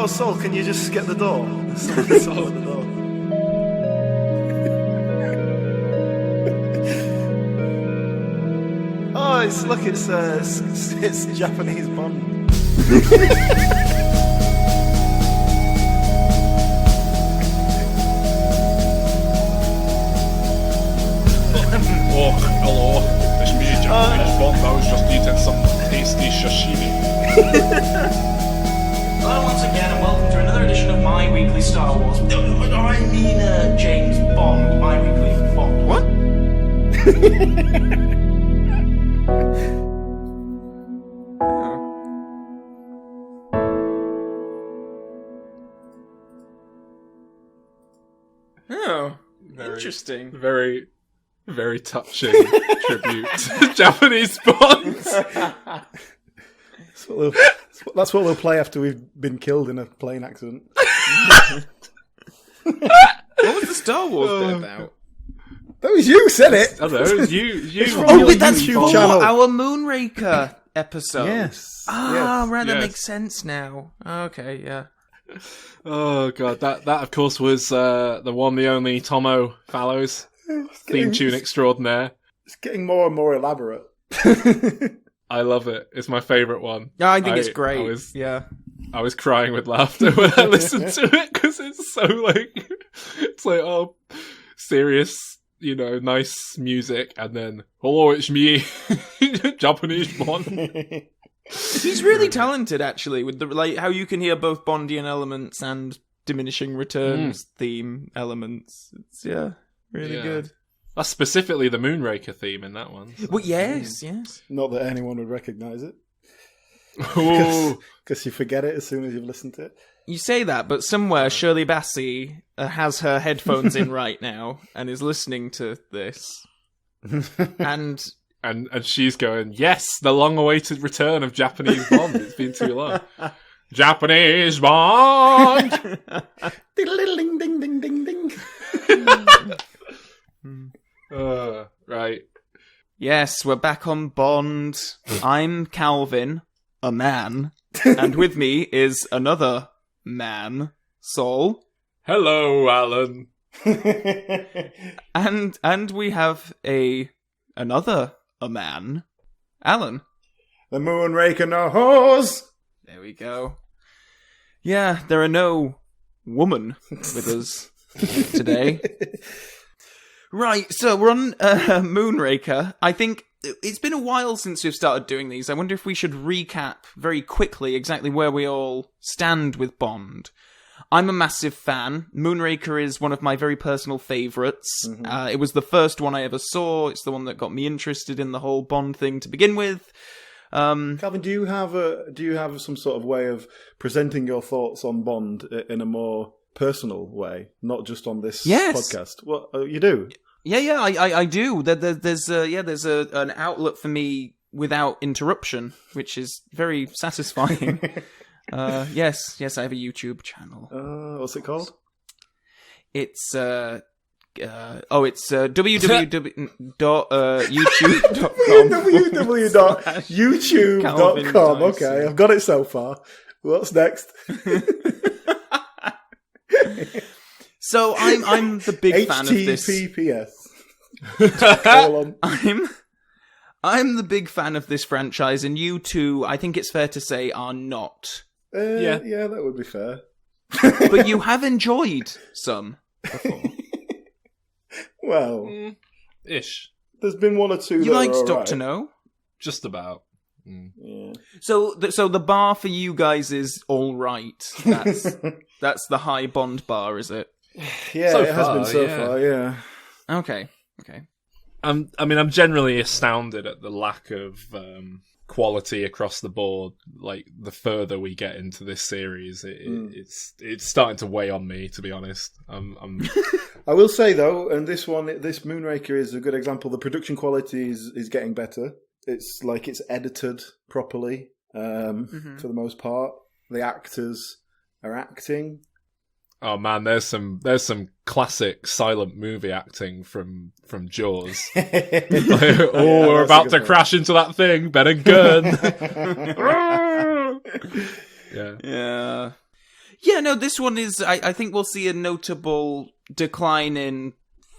Soul, can you just get the door? Soul at the door. Oh, it's Japanese Bond. Oh, hello. It's me, Japanese Bond. I was just eating some tasty sashimi. Hello once again, and welcome to another edition of My Weekly Star Wars. I mean, James Bond, My Weekly Bond. What? Oh, interesting. Very, very touching tribute to Japanese Bonds. That's what we'll play after we've been killed in a plane accident. What was the Star Wars bit about? That was you said it. I don't know, it was you. from your That's YouTube for channel. our Moonraker episode. Yes. Right, that Yes. makes sense now. Okay, yeah. Oh god, that of course was the one, the only Tomo Fallows theme tune extraordinaire. It's getting more and more elaborate. I love it. It's my favourite one. Yeah, I think it's great. I was crying with laughter when I listened to it because it's so oh, serious, nice music, and then hello, it's me, Japanese Bond. He's really talented, actually, with the how you can hear both Bondian elements and Diminishing Returns theme elements. It's really good. That's specifically the Moonraker theme in that one. So. Well, yes. Not that anyone would recognise it. Ooh. Because you forget it as soon as you've listened to it. You say that, but somewhere Shirley Bassey has her headphones in right now and is listening to this. And she's going, yes, the long-awaited return of Japanese Bond. It's been too long. Japanese Bond! Ding, ding, ding, ding, ding. Right. yes, we're back on Bond. I'm Calvin, a man, and with me is another man, Saul. Hello, Alan. And we have another man, Alan. The Moonraker knows. There we go. Yeah, there are no woman with us today. Right, so we're on Moonraker. I think it's been a while since we've started doing these. I wonder if we should recap very quickly exactly where we all stand with Bond. I'm a massive fan. Moonraker is one of my very personal favourites. Mm-hmm. It was the first one I ever saw. It's the one that got me interested in the whole Bond thing to begin with. Calvin, do you have some sort of way of presenting your thoughts on Bond in a more personal way, not just on this podcast? What you do? Yeah, I do. There's an outlet for me without interruption, which is very satisfying. Yes, I have a YouTube channel. What's it called? It's www.youtube.com www.youtube.com. Okay, I've got it so far. What's next? So I'm the big fan of this. HTTPS. I'm the big fan of this franchise, and you two, I think it's fair to say, are not. Yeah, that would be fair. But you have enjoyed some before. Well, ish. There's been one or two. You liked Doctor right. No? Just about. Yeah. So the bar for you guys is all right. That's the high Bond bar, is it? Yeah, so it has been so far. far. Yeah. Okay. I'm generally astounded at the lack of quality across the board. Like, the further we get into this series, it's starting to weigh on me, to be honest. I will say though, and this Moonraker is a good example. The production quality is getting better. It's like it's edited properly for the most part. The actors are acting. Oh man, there's some classic silent movie acting from Jaws. We're about to crash into that thing. Better gun. Yeah, no, this one is... I think we'll see a notable decline in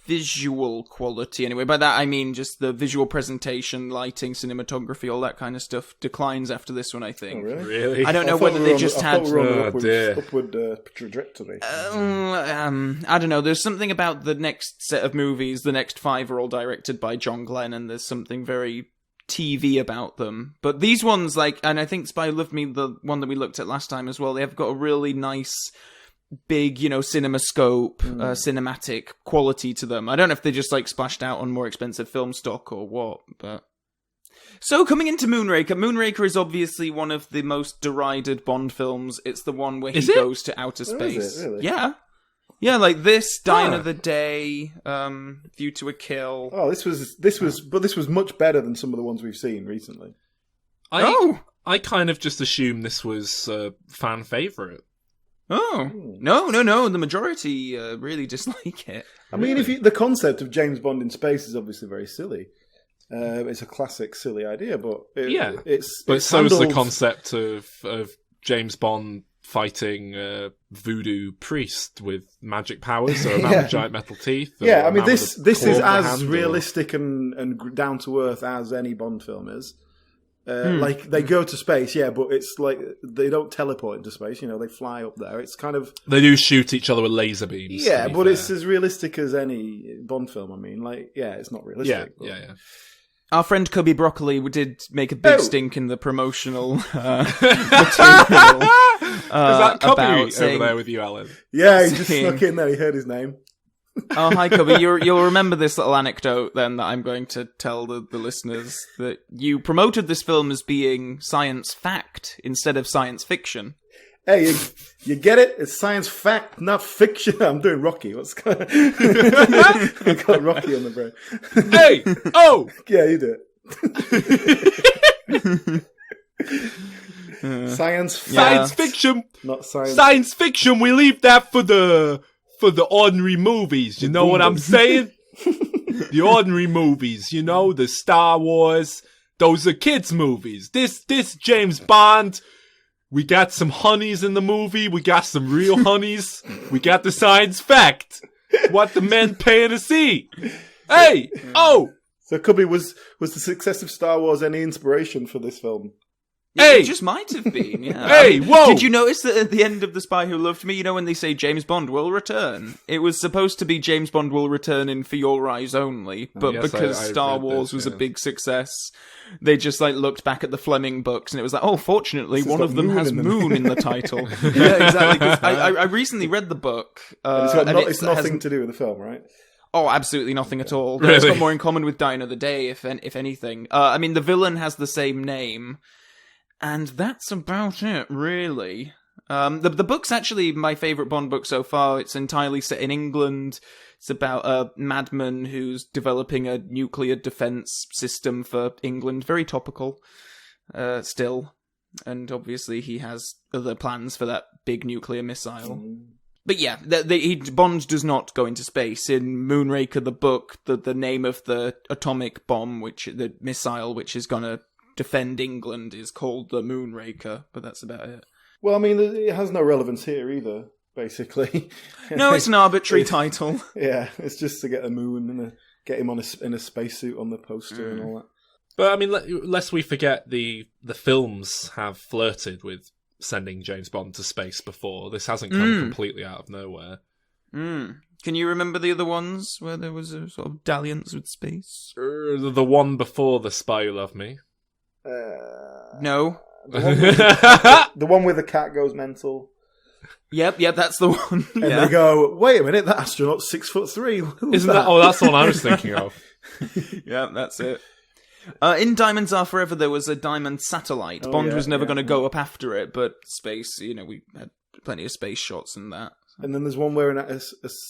visual quality anyway. By that I mean just the visual presentation, lighting, cinematography, all that kind of stuff declines after this one, I think. Oh, really? I don't know whether they just had... upward trajectory. I don't know. There's something about the next set of movies, the next 5 are all directed by John Glenn, and there's something very TV about them. But these ones, like, and I think Spy Who Loved Me, the one that we looked at last time as well, they have got a really nice... big, cinemascope, cinematic quality to them. I don't know if they just, splashed out on more expensive film stock or what, but... So, coming into Moonraker, Moonraker is obviously one of the most derided Bond films. It's the one where he goes to outer space. Is it, really? Yeah. Yeah, like this, Die Another Day, View to a Kill. Oh, this was much better than some of the ones we've seen recently. I kind of just assumed this was a fan favourite. Oh, no, the majority really dislike it. I mean, the concept of James Bond in space is obviously very silly. It's a classic, silly idea, but it's the concept of James Bond fighting a voodoo priest with magic powers, so a man with giant metal teeth. Yeah, I mean, this is as realistic and down to earth as any Bond film is. Like, they go to space, but it's like they don't teleport into space, they fly up there. It's kind of... They do shoot each other with laser beams. Yeah, but it's as realistic as any Bond film, I mean. Like, it's not realistic. Yeah. Our friend Cubby Broccoli did make a big stink in the promotional material. Is that Cubby over there with you, Alan? Yeah, he just snuck in there, he heard his name. Oh, hi, Cubby. You'll remember this little anecdote, then, that I'm going to tell the listeners, that you promoted this film as being science fact instead of science fiction. Hey, you get it? It's science fact, not fiction. I'm doing Rocky. What's going on? I got Rocky on the brain. Hey! Oh! Yeah, you do it. Science fiction! Not science. Science fiction, we leave that for the ordinary movies, you know what I'm saying? The ordinary movies, the Star Wars, those are kids' movies. This James Bond, we got some honeys in the movie, we got some real honeys, we got the science fact. What the men paying to see. Hey! Oh! So Cubby, was the success of Star Wars any inspiration for this film? It just might have been, yeah. Hey, whoa! Did you notice that at the end of The Spy Who Loved Me, when they say James Bond will return? It was supposed to be James Bond will return in For Your Eyes Only, but yes, because I Star Wars was a big success, they just looked back at the Fleming books and it was like, oh, fortunately, one of them has Moon in the title. Yeah, exactly. 'Cause I recently read the book. It's nothing to do with the film, right? Oh, absolutely nothing at all. Really? It's got more in common with Die Another Day, if anything. I mean, the villain has the same name. And that's about it, really. The book's actually my favourite Bond book so far. It's entirely set in England. It's about a madman who's developing a nuclear defence system for England. Very topical, still. And obviously he has other plans for that big nuclear missile. But yeah, Bond does not go into space. In Moonraker, the book, the name of the atomic bomb, the missile which is going to defend England, is called the Moonraker, but that's about it. Well, I mean, it has no relevance here either, basically. No, it's an arbitrary title. Yeah, it's just to get a moon and get him in a spacesuit on the poster and all that. But I mean, lest we forget, the films have flirted with sending James Bond to space before. This hasn't come completely out of nowhere. Can you remember the other ones where there was a sort of dalliance with space? The one before The Spy Who Loved Me. No. The one where the cat goes mental. Yep, that's the one. And they go, wait a minute, that astronaut's 6'3". Isn't that? Oh, that's the one I was thinking of. Yeah, that's it. In Diamonds Are Forever, there was a diamond satellite. Bond was never going to go up after it, but space, we had plenty of space shots and that. And then there's one where a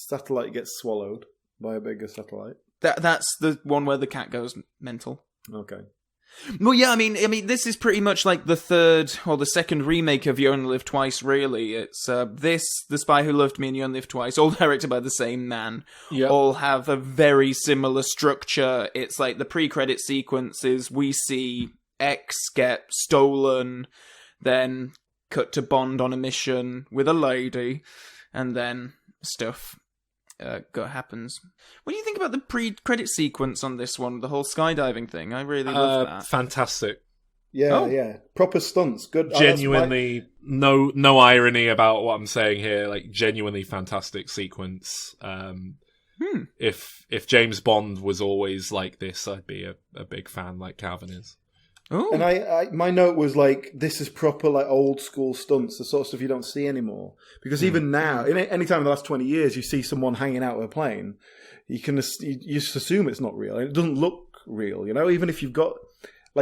satellite gets swallowed by a bigger satellite. That's the one where the cat goes mental. Okay. Well, yeah, I mean, this is pretty much like the third or the second remake of You Only Live Twice, really. It's The Spy Who Loved Me and You Only Live Twice, all directed by the same man. Yep. All have a very similar structure. It's like the pre-credit sequences, we see X get stolen, then cut to Bond on a mission with a lady, and then stuff happens. What do you think about the pre-credit sequence on this one, the whole skydiving thing? I really love that. Fantastic. Yeah, proper stunts. Good. Genuinely, no irony about what I'm saying here. Like, genuinely fantastic sequence. If James Bond was always like this, I'd be a big fan, like Calvin is. Ooh. And I my note was like, this is proper like old school stunts, the sort of stuff you don't see anymore. Because even now, any time in the last 20 years, you see someone hanging out of a plane, you just assume it's not real. It doesn't look real, you know. Even if you've got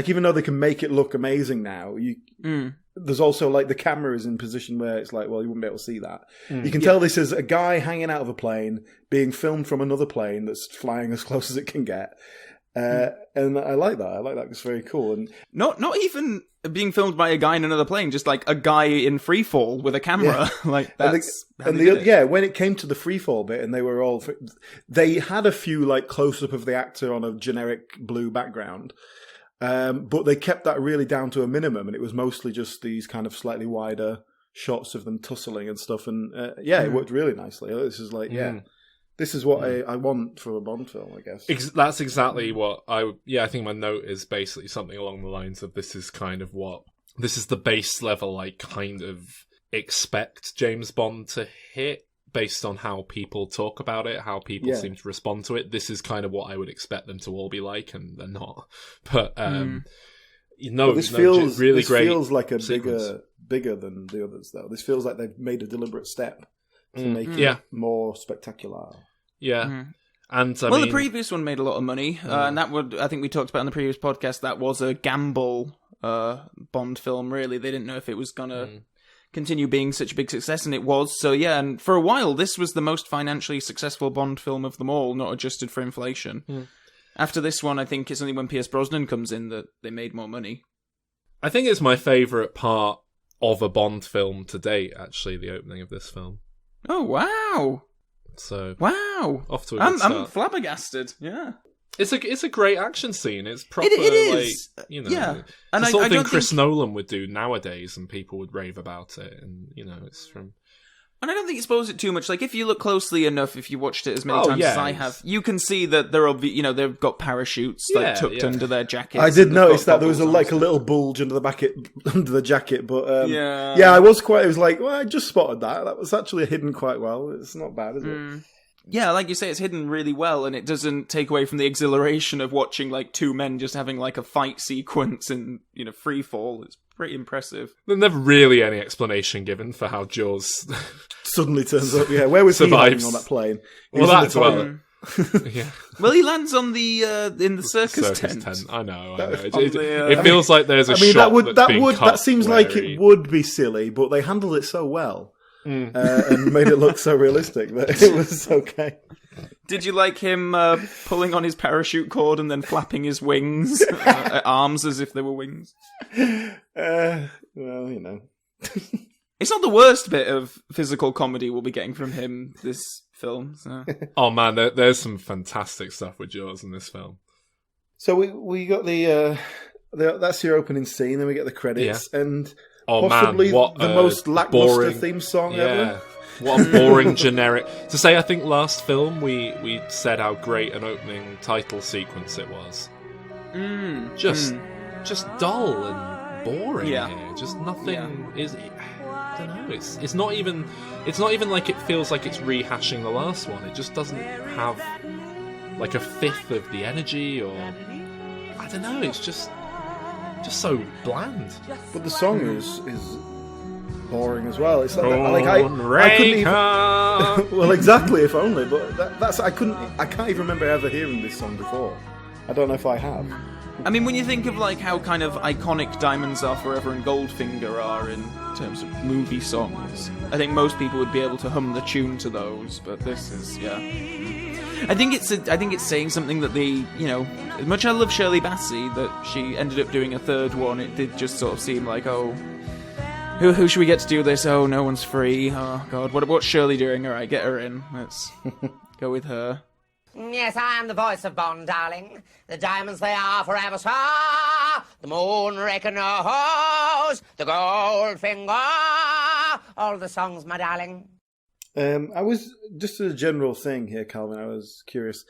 even though they can make it look amazing now, there's also like the camera is in position where it's like, well, you wouldn't be able to see that. You can tell this is a guy hanging out of a plane being filmed from another plane that's flying as close as it can get. And I like that. I like that. It's very cool. And not even being filmed by a guy in another plane, just like a guy in free fall with a camera. Like that's when it came to the free fall bit, and they had a few like close up of the actor on a generic blue background, but they kept that really down to a minimum, and it was mostly just these kind of slightly wider shots of them tussling and stuff. And it worked really nicely. This is like This is what I want from a Bond film, I guess. That's exactly what I think my note is basically something along the lines of this is the base level I kind of expect James Bond to hit based on how people talk about it, how people seem to respond to it. This is kind of what I would expect them to all be like, and they're not. But, this feels really great. This feels like a sequence. bigger than the others, though. This feels like they've made a deliberate step to make it more spectacular. Yeah. And the previous one made a lot of money, and I think we talked about in the previous podcast, that was a gamble Bond film, really. They didn't know if it was going to continue being such a big success, and it was. So yeah, and for a while, this was the most financially successful Bond film of them all, not adjusted for inflation. After this one, I think it's only when Pierce Brosnan comes in that they made more money. I think it's my favourite part of a Bond film to date, actually, the opening of this film. Oh, wow. So off to a good start. I'm flabbergasted. Yeah, it's a great action scene. It's proper. It is. Like, you know, and the sort of thing Chris Nolan would do nowadays, and people would rave about it. And it's from. And I don't think you expose it too much. Like, if you look closely enough, if you watched it as many times as I have, you can see that they've got parachutes tucked under their jackets. I did notice that there was a little bulge under the jacket, but I was like, well, I just spotted that. That was actually hidden quite well. It's not bad, is it? Yeah, like you say, it's hidden really well, and it doesn't take away from the exhilaration of watching like two men just having like a fight sequence in free fall. It's pretty impressive. There's never really any explanation given for how Jaws suddenly turns up. Yeah, where was he landing on that plane? Well, that's yeah. Well, he lands on the in the circus tent. I know. It feels like there's a shot that seems like it would be silly, but they handled it so well. And made it look so realistic that it was okay. Did you like him pulling on his parachute cord and then flapping his wings, arms as if they were wings? Well, It's not the worst bit of physical comedy we'll be getting from him this film. So. Oh man, there's some fantastic stuff with Jaws in this film. So we got the that's your opening scene, then we get the credits, and possibly the most lackluster theme song ever. What a boring generic. To say, I think last film we said how great an opening title sequence it was. Just dull and boring here. Just nothing is. I don't know. It's not even like it feels like it's rehashing the last one. It just doesn't have like a fifth of the energy, or I don't know. It's just so bland. But the song is boring as well. It's like I couldn't even. Well, exactly. If only. But I can't even remember ever hearing this song before. I don't know if I have. I mean, when you think of like how kind of iconic Diamonds Are Forever and Goldfinger are in terms of movie songs, I think most people would be able to hum the tune to those. But this is, I think it's saying something that as much as I love Shirley Bassey, that she ended up doing a third one. It did just sort of seem like, who should we get to do this? Oh, no one's free. Oh God, what's Shirley doing? All right, get her in. Let's go with her. Yes, I am the voice of Bond, darling. The diamonds they are forever so. The Moonraker knows. The Goldfinger. All the songs, my darling. I was just a general thing here, Calvin. I was curious.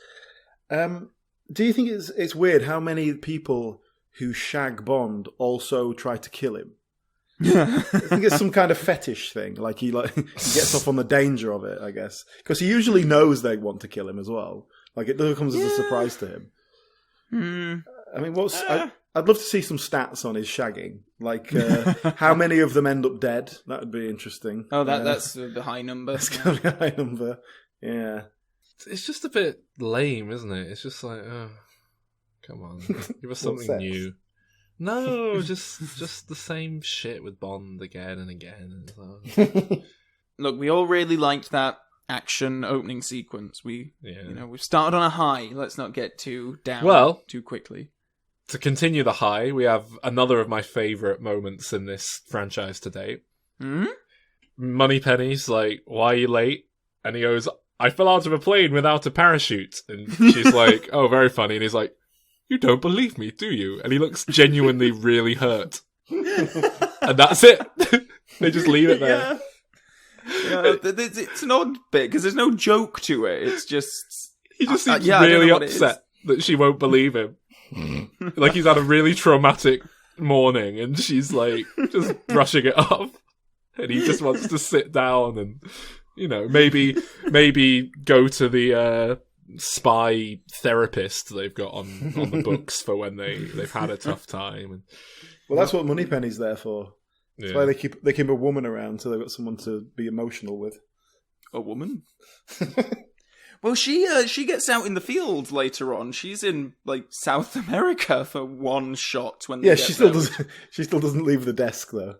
Do you think it's weird how many people who shag Bond also try to kill him? I think it's some kind of fetish thing. Like he gets off on the danger of it, I guess, because he usually knows they want to kill him as well. Like it comes as a surprise to him. I mean, I'd love to see some stats on his shagging. Like how many of them end up dead? That would be interesting. Oh, that's the high number. That's kind of a high number. Yeah. It's just a bit lame, isn't it? It's just like, oh, come on, give us something new. No, just the same shit with Bond again and again. Look, we all really liked that action opening sequence. We've started on a high. Let's not get too down too quickly. To continue the high, we have another of my favourite moments in this franchise to date. Moneypenny's like, "Why are you late?" And he goes, "I fell out of a plane without a parachute." And she's like, "Oh, very funny." And he's like, "You don't believe me, do you?" And he looks genuinely really hurt. And that's it. They just leave it there. Yeah, it's an odd bit because there's no joke to it. It's just... He just seems really upset that she won't believe him. Like he's had a really traumatic morning and she's like just brushing it off. And he just wants to sit down and, maybe go to the... spy therapist they've got on the books for when they've had a tough time. Well, that's what Moneypenny's there for. That's why they keep a woman around, so they've got someone to be emotional with. A woman? Well, she gets out in the field later on. She's in South America for one shot when they she still doesn't leave the desk though.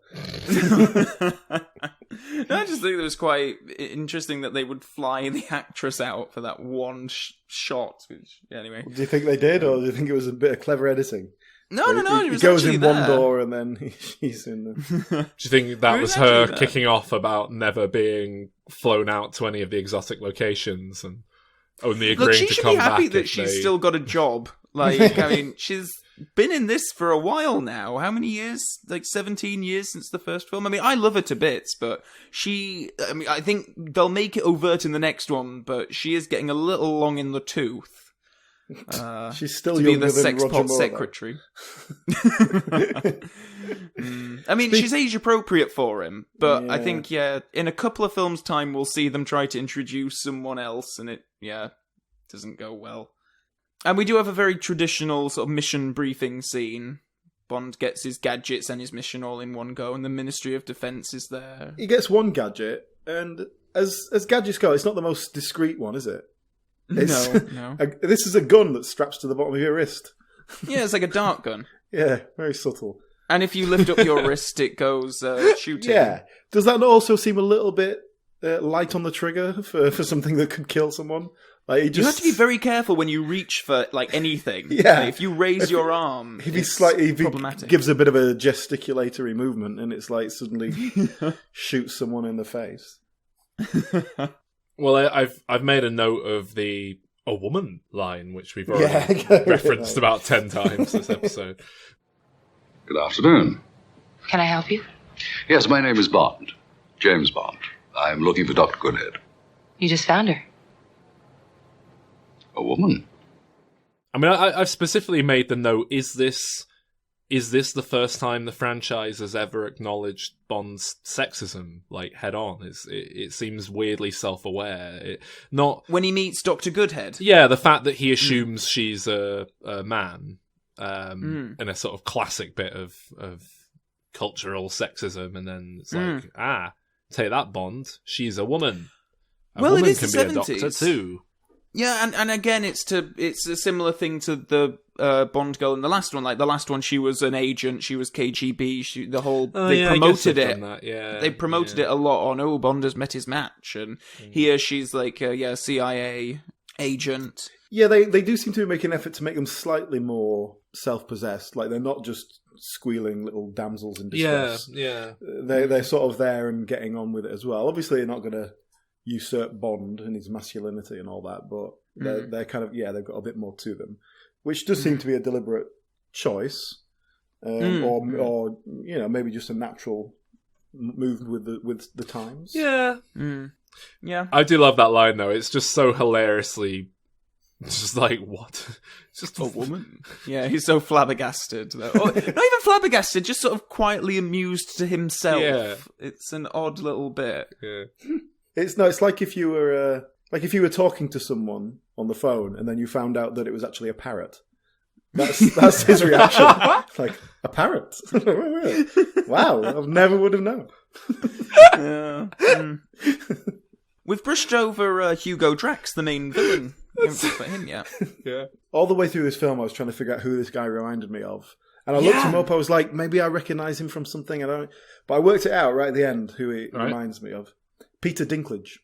I just think it was quite interesting that they would fly the actress out for that one shot. Which, anyway, do you think they did, or do you think it was a bit of clever editing? No. He goes in one door and then she's in the... Do you think that was her kicking off about never being flown out to any of the exotic locations and only agreeing to come back? She should be happy that she's still got a job. She's been in this for a while now. How many years? 17 years since the first film. I mean, I love her to bits, but I think they'll make it overt in the next one, but she is getting a little long in the tooth. She's still to younger be the than sex Roger pod Moore, secretary. I mean, she's age appropriate for him, but I think in a couple of films' time, we'll see them try to introduce someone else, and it doesn't go well. And we do have a very traditional sort of mission briefing scene. Bond gets his gadgets and his mission all in one go, and the Ministry of Defence is there. He gets one gadget, and as gadgets go, it's not the most discreet one, is it? No. This is a gun that straps to the bottom of your wrist. Yeah, it's like a dart gun. Yeah, very subtle. And if you lift up your wrist, it goes shooting. Yeah. Does that not also seem a little bit light on the trigger for something that could kill someone? You have to be very careful when you reach for anything. Yeah. If you raise your arm, it's problematic. Gives a bit of a gesticulatory movement, and it's like suddenly shoots someone in the face. Well, I've made a note of the "a woman" line, which we've already referenced about 10 times this episode. Good afternoon. Can I help you? Yes, my name is Bond. James Bond. I'm looking for Dr. Goodhead. You just found her. A woman? I mean, I've specifically made the note, is this the first time the franchise has ever acknowledged Bond's sexism, head on? It seems weirdly self-aware. Not when he meets Dr. Goodhead. Yeah, the fact that he assumes she's a man, in a sort of classic bit of cultural sexism, and then it's take that, Bond. She's a woman. A woman it is can the be 70s. A doctor too. Yeah, and again, it's a similar thing to the Bond girl in the last one. The last one, she was an agent, she was KGB. They promoted it. They promoted it a lot on. Oh, Bond has met his match, and here she's CIA agent. Yeah, they do seem to be making an effort to make them slightly more self-possessed. They're not just squealing little damsels in distress. Yeah. They're sort of there and getting on with it as well. Obviously, they're not going to usurp Bond and his masculinity and all that, but they're kind of, they've got a bit more to them, which does seem to be a deliberate choice, or maybe just a natural move with the times. Yeah. Yeah. I do love that line, though. It's just so hilariously... It's just like, what? It's just a woman. Yeah, he's so flabbergasted. Though. Not even flabbergasted, just sort of quietly amused to himself. Yeah. It's an odd little bit. Yeah. It's like if you were talking to someone on the phone and then you found out that it was actually a parrot. That's his reaction. Like, a parrot? Wow, I never would have known. We've brushed over Hugo Drax, the main villain. We haven't talked about him yet. Yeah. All the way through this film, I was trying to figure out who this guy reminded me of. And I looked him up, I was like, maybe I recognise him from something, but I worked it out right at the end, who he reminds me of. Peter Dinklage.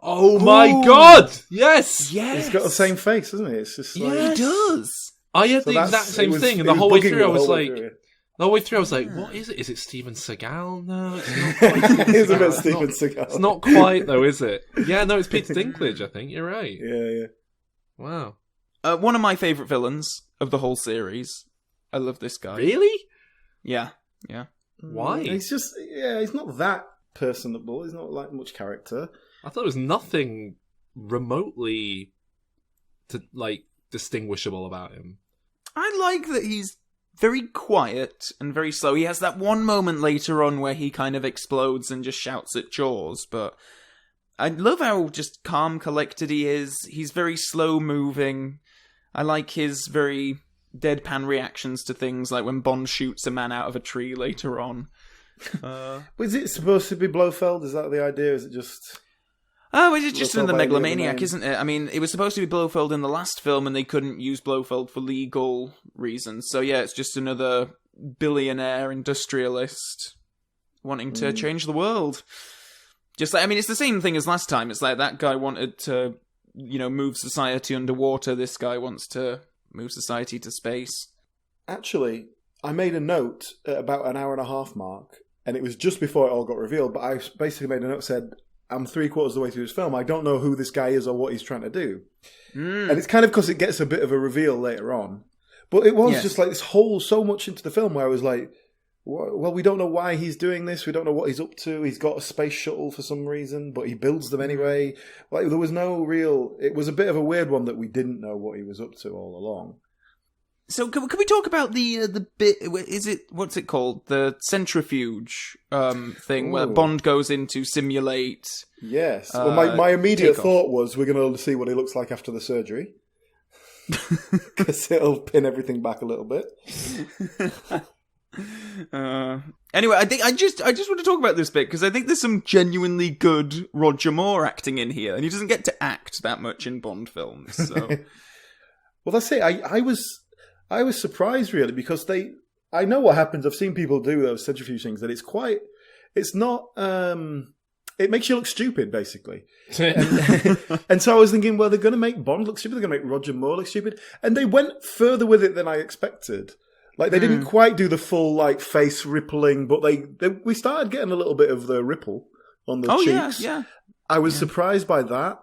Oh my god! Yes! He's got the same face, doesn't he? It's just like... He does! I had the exact same thing, and the whole way through I was like, what is it? Is it Steven Seagal? No, it's not quite Steven Seagal. It's a bit Steven Seagal. It's not quite, though, is it? Yeah, no, it's Peter Dinklage, I think. You're right. Yeah. Wow. One of my favourite villains of the whole series. I love this guy. Really? Yeah. Why? He's just, he's not that personable. He's not like much character. I thought there was nothing remotely distinguishable about him. I like that he's very quiet and very slow. He has that one moment later on where he kind of explodes and just shouts at Jaws, but I love how just calm, collected he is. He's very slow moving. I like his very deadpan reactions to things, like when Bond shoots a man out of a tree later on. Was it supposed to be Blofeld? Is that the idea? Is it just... Oh, it's just in the Megalomaniac, isn't it? I mean, it was supposed to be Blofeld in the last film, and they couldn't use Blofeld for legal reasons. So yeah, it's just another billionaire industrialist wanting to change the world. Just like, I mean, it's the same thing as last time. It's like that guy wanted to, move society underwater. This guy wants to move society to space. Actually, I made a note at about an hour and a half mark, and it was just before it all got revealed, but I basically made a note that said, I'm 3/4 of the way through this film. I don't know who this guy is or what he's trying to do. And it's kind of because it gets a bit of a reveal later on. But it was just like this whole, so much into the film where I was like, well, we don't know why he's doing this. We don't know what he's up to. He's got a space shuttle for some reason, but he builds them anyway. Like, there was no real... It was a bit of a weird one that we didn't know what he was up to all along. So can we talk about the bit? Is it, what's it called? The centrifuge thing where Bond goes in to simulate. Yes. Well, my immediate thought was we're going to see what he looks like after the surgery, because it'll pin everything back a little bit. Anyway, I just want to talk about this bit because I think there's some genuinely good Roger Moore acting in here, and he doesn't get to act that much in Bond films. So, well, that's it. I was surprised, really, because I know what happens. I've seen people do those centrifuge things, that it's not, it makes you look stupid, basically. And so I was thinking, well, they're going to make Bond look stupid, they're going to make Roger Moore look stupid. And they went further with it than I expected. Like, they didn't quite do the full, like, face rippling, but we started getting a little bit of the ripple on the cheeks. Yeah. I was surprised by that.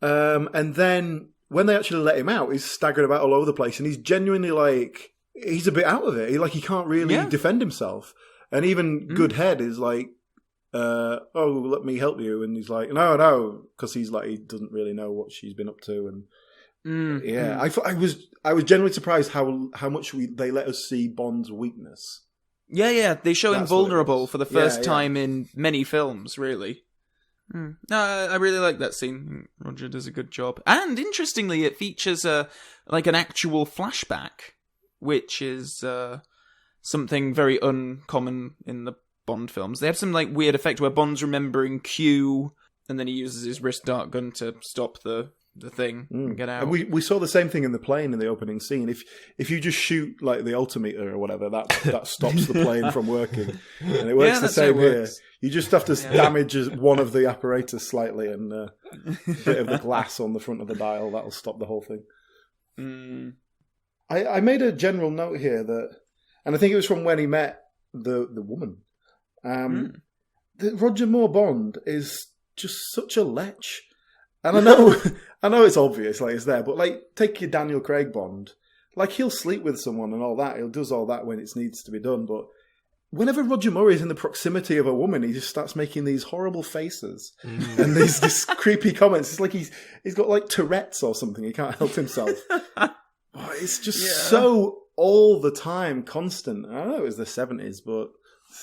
And then... when they actually let him out, he's staggering about all over the place, and he's genuinely like, he's a bit out of it. He can't really defend himself. And even Goodhead is like, let me help you. And he's like, no, because he's like, he doesn't really know what she's been up to. And I was genuinely surprised how much they let us see Bond's weakness. Yeah, they show him vulnerable for the first time in many films, really. No, I really like that scene. Roger does a good job. And interestingly, it features an actual flashback, which is something very uncommon in the Bond films. They have some weird effect where Bond's remembering Q, and then he uses his wrist dart gun to stop the thing and get out. And we saw the same thing in the plane in the opening scene. If you just shoot the altimeter or whatever, that stops the plane from working. And it works the same here. You just have to damage one of the apparatus slightly, and a bit of the glass on the front of the dial, that'll stop the whole thing. I made a general note here that, and I think it was from when he met the woman, the Roger Moore Bond is just such a lech. And I know it's obvious, like it's there, but like take your Daniel Craig Bond, like he'll sleep with someone and all that. He'll does all that when it needs to be done, but whenever Roger Moore is in the proximity of a woman, he just starts making these horrible faces and these creepy comments. It's like he's got like Tourette's or something. He can't help himself. Oh, it's just so all the time, constant. I know it was the 70s, but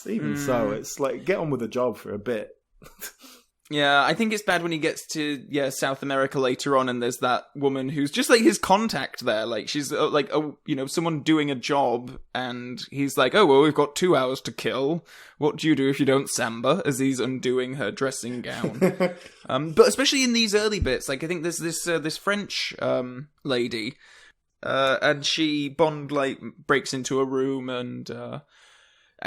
even so, it's like get on with the job for a bit. Yeah, I think it's bad when he gets to South America later on, and there's that woman who's just like his contact there. Like she's like someone doing a job, and he's like, "Oh well, we've got 2 hours to kill. What do you do if you don't samba?" As he's undoing her dressing gown. But especially in these early bits, like I think there's this French lady, and Bond like breaks into a room and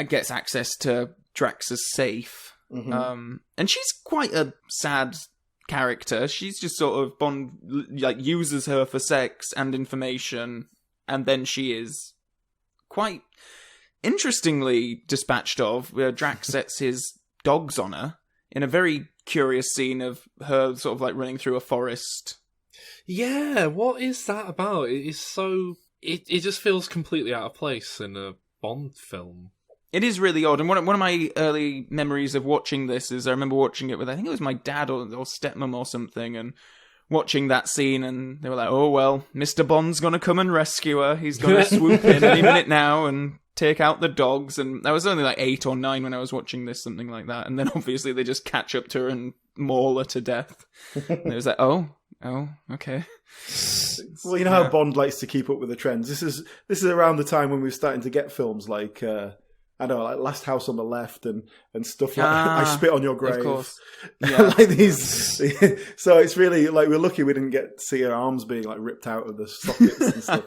gets access to Drax's safe. And she's quite a sad character. She's just sort of Bond like uses her for sex and information, and then she is quite interestingly dispatched of, where Drax sets his dogs on her in a very curious scene of her sort of like running through a forest. Yeah, what is that about? It is so... It just feels completely out of place in a Bond film. It is really odd, and one of my early memories of watching this is I remember watching it with, I think it was my dad or stepmom or something, and watching that scene, and they were like, "Oh well, Mr. Bond's gonna come and rescue her. He's gonna swoop in any minute now and take out the dogs." And I was only like 8 or 9 when I was watching this, something like that. And then obviously they just catch up to her and maul her to death. And it was like, oh, okay. Well, you know how Bond likes to keep up with the trends. This is around the time when we were starting to get films like. I know, like Last House on the Left and stuff like I Spit on Your Grave. Of course. Yeah. Like these. So it's really like we're lucky we didn't get to see her arms being like ripped out of the sockets and stuff.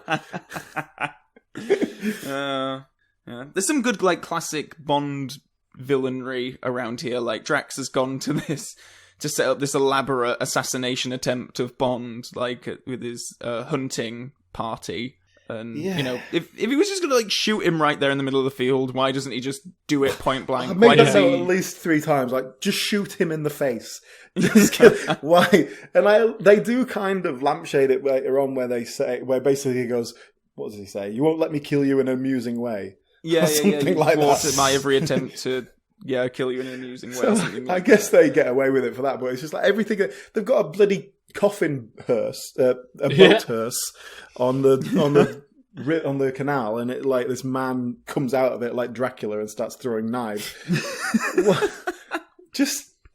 Yeah. There's some good like classic Bond villainry around here. Like Drax has gone to this to set up this elaborate assassination attempt of Bond, like with his hunting party. And, you know, if he was just going to, like, shoot him right there in the middle of the field, why doesn't he just do it point blank? Why does he... at least 3 times, like, just shoot him in the face. Why? And they do kind of lampshade it later on where basically he goes, what does he say? "You won't let me kill you in an amusing way." Yeah, something like that. At my every attempt to... Yeah, kill you in an amusing way. So, like I guess they get away with it for that, but it's just like everything... They've got a bloody coffin hearse, a boat hearse on the canal, and it like this man comes out of it like Dracula and starts throwing knives. But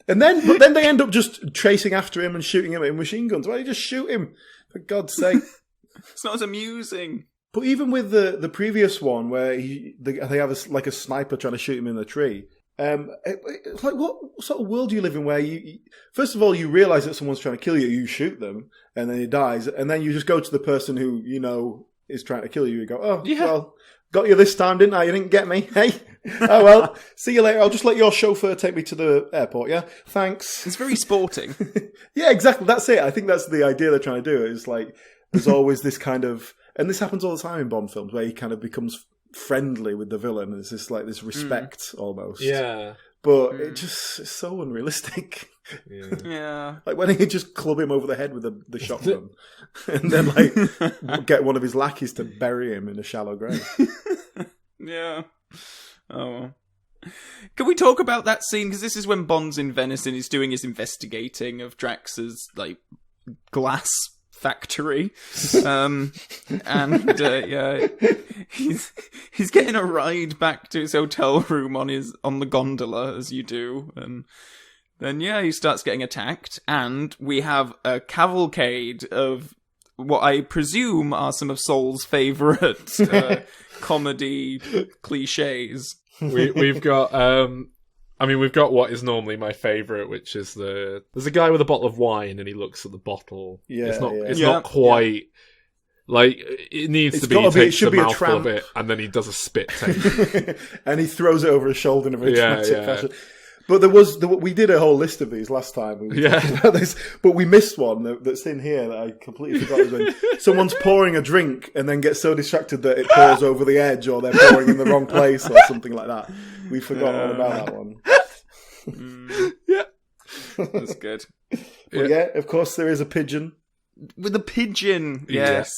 then they end up just chasing after him and shooting him with machine guns. Why don't you just shoot him? For God's sake. It's not as amusing. But even with the previous one where they have a sniper trying to shoot him in the tree. It's like, what sort of world do you live in where you first of all, you realise that someone's trying to kill you, you shoot them, and then he dies, and then you just go to the person who, you know, is trying to kill you, you go, well, got you this time, didn't I? You didn't get me, hey? Oh well, see you later, I'll just let your chauffeur take me to the airport, yeah? Thanks. It's very sporting. Yeah, exactly, that's it. I think that's the idea they're trying to do, is like, there's always this kind of, and this happens all the time in Bond films, where he kind of becomes friendly with the villain. There's this like this respect almost. Yeah. But it's so unrealistic. Yeah. Like when he just club him over the head with the shotgun and then like get one of his lackeys to bury him in a shallow grave. Yeah. Oh. Can we talk about that scene? Because this is when Bond's in Venice and he's doing his investigating of Drax's like glass factory, and he's getting a ride back to his hotel room on the gondola, as you do, and then he starts getting attacked, and we have a cavalcade of what I presume are some of Saul's favourite comedy cliches. We've got we've got what is normally my favourite, which is there's a guy with a bottle of wine and he looks at the bottle. Yeah, it's not quite like it needs to be. He takes a mouthful of it and then he does a spit take, and he throws it over his shoulder in a very dramatic fashion. But we did a whole list of these last time. We were talking about this, but we missed one that's in here that I completely forgot. It was when someone's pouring a drink and then gets so distracted that it pours over the edge, or they're pouring in the wrong place, or something like that. We forgot all about that one. That's good. Well, yeah, of course there is a pigeon. With a pigeon, yes,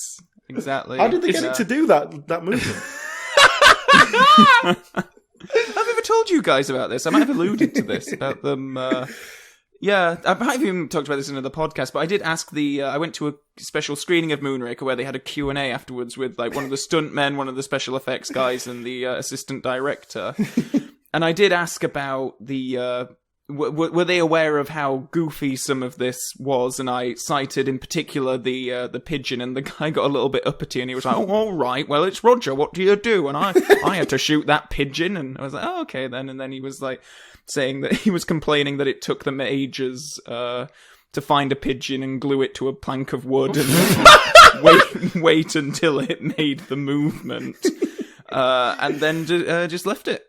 exactly. How did they get it to do that movement? I've ever told you guys about this. I might have alluded to this about them. Yeah, I might have even talked about this in another podcast, but I did ask I went to a special screening of Moonraker where they had a Q&A afterwards with like one of the stuntmen, one of the special effects guys, and the assistant director. And I did ask about were they aware of how goofy some of this was? And I cited in particular the pigeon, and the guy got a little bit uppity, and he was like, "Oh, all right, well, it's Roger. What do you do?" And I had to shoot that pigeon, and I was like, "Oh, okay then." And then he was like saying that he was complaining that it took them ages to find a pigeon and glue it to a plank of wood and wait until it made the movement, and then just left it.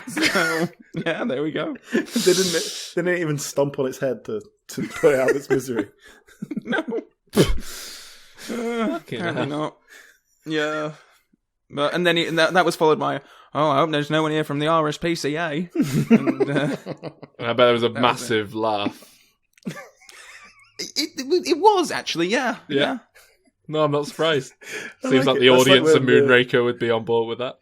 So yeah, there we go. They didn't even stomp on its head to put it out of its misery. No, apparently not. Yeah, but and then that was followed by, "Oh, I hope there's no one here from the RSPCA." And, I bet there was a massive laugh. It was actually, yeah. No, I'm not surprised. Seems like it. the That's audience like of when, Moonraker would be on board with that.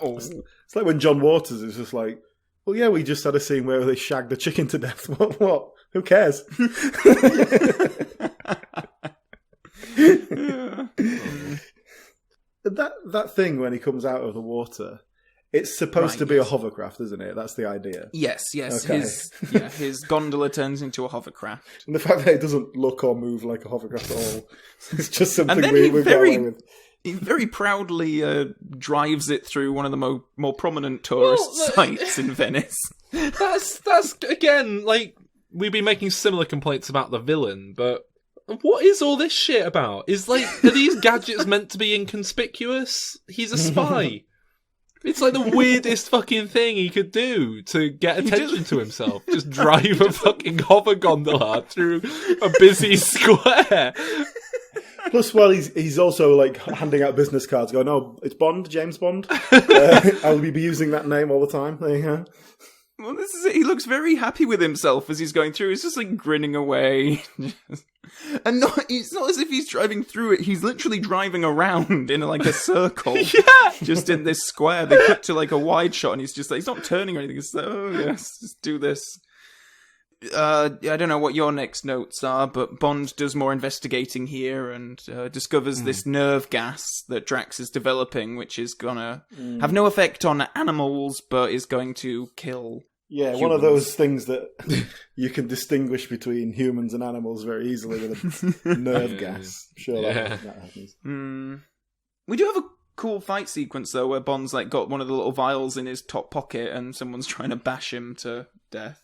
Oh, it's like when John Waters is just like, "Well, yeah, we just had a scene where they shagged a chicken to death. What? Who cares?" That thing when he comes out of the water, it's supposed to be a hovercraft, isn't it? That's the idea. Yes. Okay. His gondola turns into a hovercraft. And the fact that it doesn't look or move like a hovercraft at all, it's just something And then we got away with. He very proudly drives it through one of the more prominent tourist sites in Venice. That's again, like, we've been making similar complaints about the villain, but what is all this shit about? Are these gadgets meant to be inconspicuous? He's a spy. It's like the weirdest fucking thing he could do to get attention to himself. Just drive a fucking hover gondola through a busy square. Plus, well, he's also like handing out business cards, going, "Oh, it's Bond, James Bond. I'll be using that name all the time." There you go. Well, this is it. He looks very happy with himself as he's going through. He's just like grinning away, and it's not as if he's driving through it. He's literally driving around in like a circle, just in this square. They cut to like a wide shot, and he's just like, he's not turning or anything. He's like, "Oh yes, just do this." I don't know what your next notes are, but Bond does more investigating here and discovers this nerve gas that Drax is developing, which is gonna have no effect on animals, but is going to kill humans. One of those things that you can distinguish between humans and animals very easily with a nerve gas. Sure, that happens. We do have a cool fight sequence, though, where Bond's like got one of the little vials in his top pocket and someone's trying to bash him to death.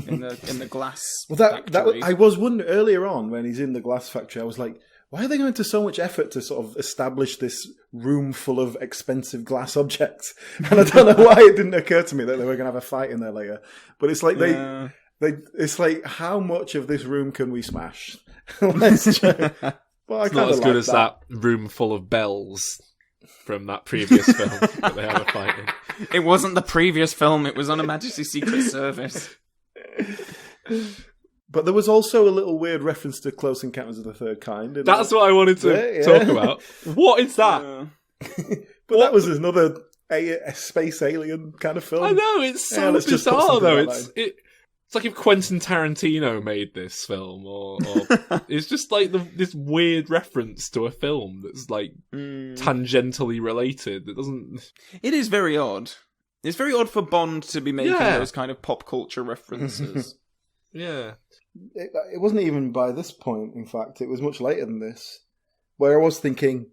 In the glass factory. I was wondering earlier on when he's in the glass factory, I was like, why are they going to so much effort to sort of establish this room full of expensive glass objects? And I don't know why it didn't occur to me that they were going to have a fight in there later. But it's like it's like, how much of this room can we smash? Let's try. Well, it's not as good as that room full of bells from that previous film that they had a fight in. It wasn't the previous film, it was on Her Majesty's Secret Service. But there was also a little weird reference to Close Encounters of the Third Kind. That's what I wanted to talk about. What is that? But that was another a space alien kind of film. I know, it's so bizarre though. It's like if Quentin Tarantino made this film, or it's just like this weird reference to a film that's like tangentially related. That doesn't. It is very odd. It's very odd for Bond to be making those kind of pop culture references. Yeah. It wasn't even by this point, in fact. It was much later than this, where I was thinking,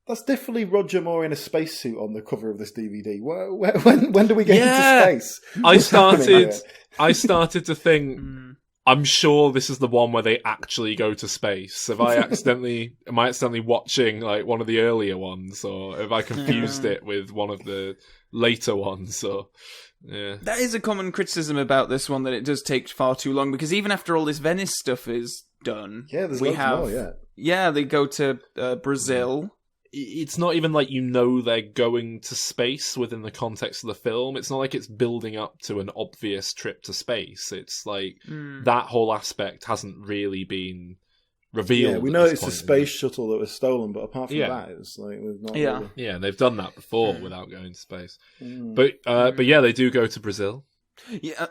that's definitely Roger Moore in a spacesuit on the cover of this DVD. When do we get into space? I started to think, I'm sure this is the one where they actually go to space. Am I accidentally watching like one of the earlier ones, or have I confused it with one of the later ones? Or that is a common criticism about this one, that it does take far too long, because even after all this Venice stuff is done, there's we loads have more, they go to Brazil. it's not even like they're going to space within the context of the film. It's not like it's building up to an obvious trip to space. It's like that whole aspect hasn't really been revealed. Yeah, we know it's a space shuttle that was stolen, but apart from that, it's like there's not really... Yeah, they've done that before without going to space. But yeah, they do go to Brazil.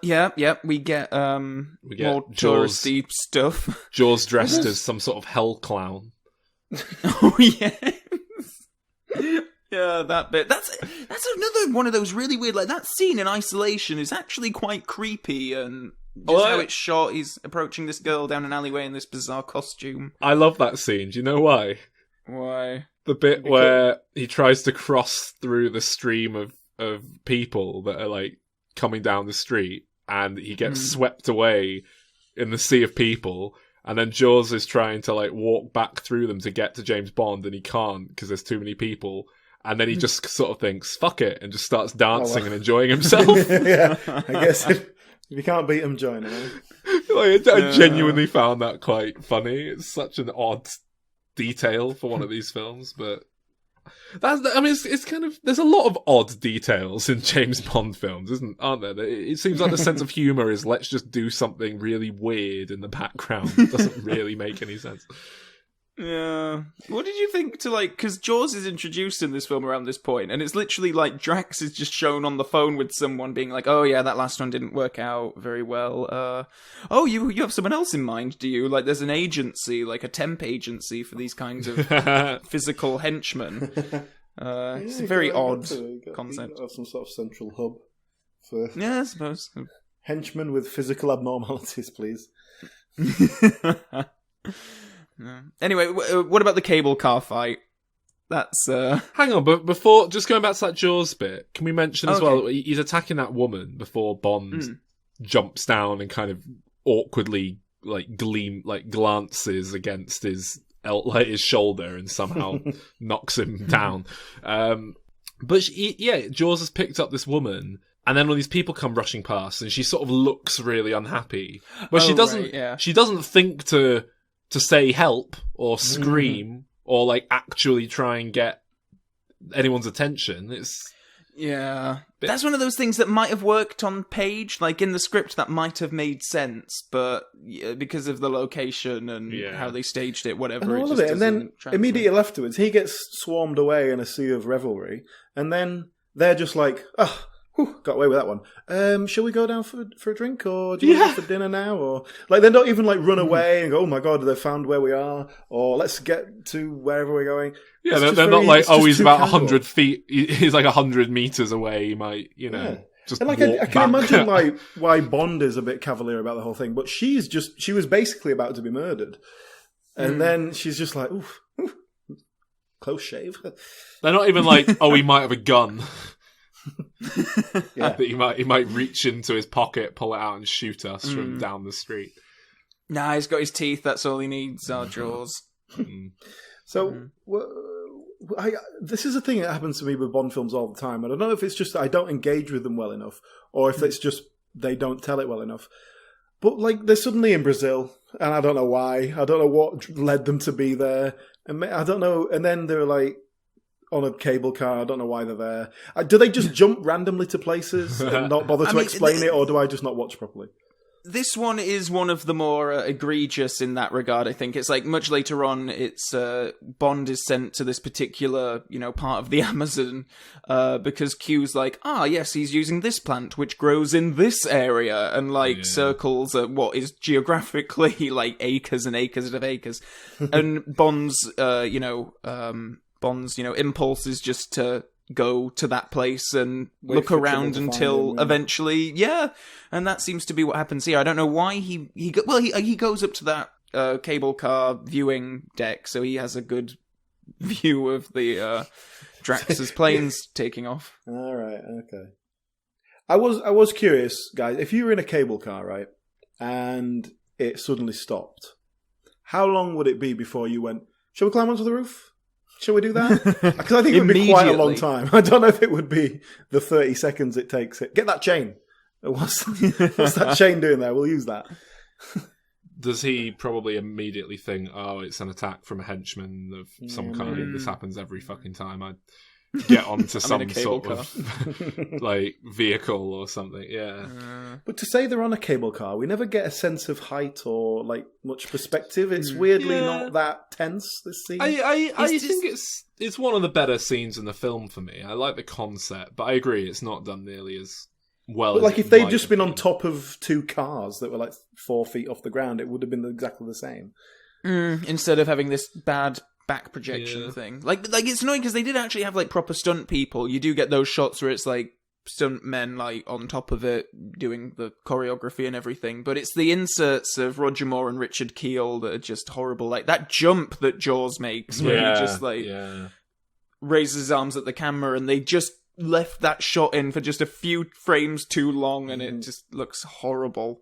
Yeah. We get more Jaws, touristy stuff. Jaws dressed as some sort of hell clown. Oh yeah. Yeah, that bit. That's another one of those really weird. Like that scene in isolation is actually quite creepy, and just how it's shot. He's approaching this girl down an alleyway in this bizarre costume. I love that scene. Do you know why? Why? The bit where he tries to cross through the stream of people that are like coming down the street, and he gets swept away in the sea of people. And then Jaws is trying to like walk back through them to get to James Bond, and he can't because there's too many people. And then he just sort of thinks, fuck it, and just starts dancing and enjoying himself. Yeah, I guess if you can't beat him, join him. I genuinely found that quite funny. It's such an odd detail for one of these films, but... it's kind of... There's a lot of odd details in James Bond films, aren't there? It seems like the sense of humour is let's just do something really weird in the background. It doesn't really make any sense. Yeah. What did you think to like... Because Jaws is introduced in this film around this point, and it's literally like Drax is just shown on the phone with someone being like, oh yeah, that last one didn't work out very well. Oh, you have someone else in mind, do you? Like there's an agency, like a temp agency for these kinds of physical henchmen. It's a very odd concept. Have some sort of central hub for... Yeah, I suppose. Henchmen with physical abnormalities, please. No. Anyway, what about the cable car fight? That's Hang on, but before, just going back to that Jaws bit, can we mention as well, he's attacking that woman before Bond jumps down and kind of awkwardly glances against his shoulder and somehow knocks him down. But Jaws has picked up this woman. And then when these people come rushing past, and she sort of looks really unhappy, but she doesn't. Right, she doesn't think to say help or scream or like actually try and get anyone's attention. That's one of those things that might have worked on page, like in the script that might have made sense, but because of the location and how they staged it, whatever. And then immediately afterwards, he gets swarmed away in a sea of revelry, and then they're just like, got away with that one. Shall we go down for a drink, or do you want to go for dinner now? Or like they're not even like run away and go, oh my god, they've found where we are, or let's get to wherever we're going. Yeah, they're not like, he's about 100 feet. He's like 100 meters away. He might, just. And like I can imagine like why Bond is a bit cavalier about the whole thing, but she was basically about to be murdered, and then she's just like, oof, close shave. They're not even like, he might have a gun. That he might reach into his pocket, pull it out, and shoot us from down the street. Nah, he's got his teeth. That's all he needs. Our Jaws. So this is a thing that happens to me with Bond films all the time, and I don't know if it's just that I don't engage with them well enough, or if it's just they don't tell it well enough. But like they're suddenly in Brazil, and I don't know why. I don't know what led them to be there, and I don't know. And then they're like on a cable car. I don't know why they're there. Do they just jump randomly to places and not bother to explain it, or do I just not watch properly? This one is one of the more egregious in that regard, I think. It's like much later on, it's Bond is sent to this particular, part of the Amazon because Q's like, yes, he's using this plant which grows in this area, and circles what is geographically like acres and acres of acres. And Bond's impulse is just to go to that place and look around until eventually, and that seems to be what happens here. I don't know why he goes up to that cable car viewing deck, so he has a good view of the Drax's planes taking off. All right, okay. I was curious, guys. If you were in a cable car, right, and it suddenly stopped, how long would it be before you went, shall we climb onto the roof? Shall we do that? Because I think it would be quite a long time. I don't know if it would be the 30 seconds it takes. Get that chain. What's that chain doing there? We'll use that. does he probably immediately think, oh, it's an attack from a henchman of some kind? This happens every fucking time I get onto some sort of like vehicle or something. Yeah. But to say they're on a cable car, we never get a sense of height or like much perspective. It's weirdly not that tense, this scene. I think it's one of the better scenes in the film for me. I like the concept, but I agree it's not done nearly as well. But as like if it they'd might just have been on top of two cars that were like 4 feet off the ground, it would have been exactly the same. Instead of having this bad back projection thing. Like it's annoying because they did actually have like proper stunt people. You do get those shots where it's like stunt men like on top of it doing the choreography and everything, but it's the inserts of Roger Moore and Richard Kiel that are just horrible. Like that jump that Jaws makes where he just like raises his arms at the camera, and they just left that shot in for just a few frames too long, and it just looks horrible.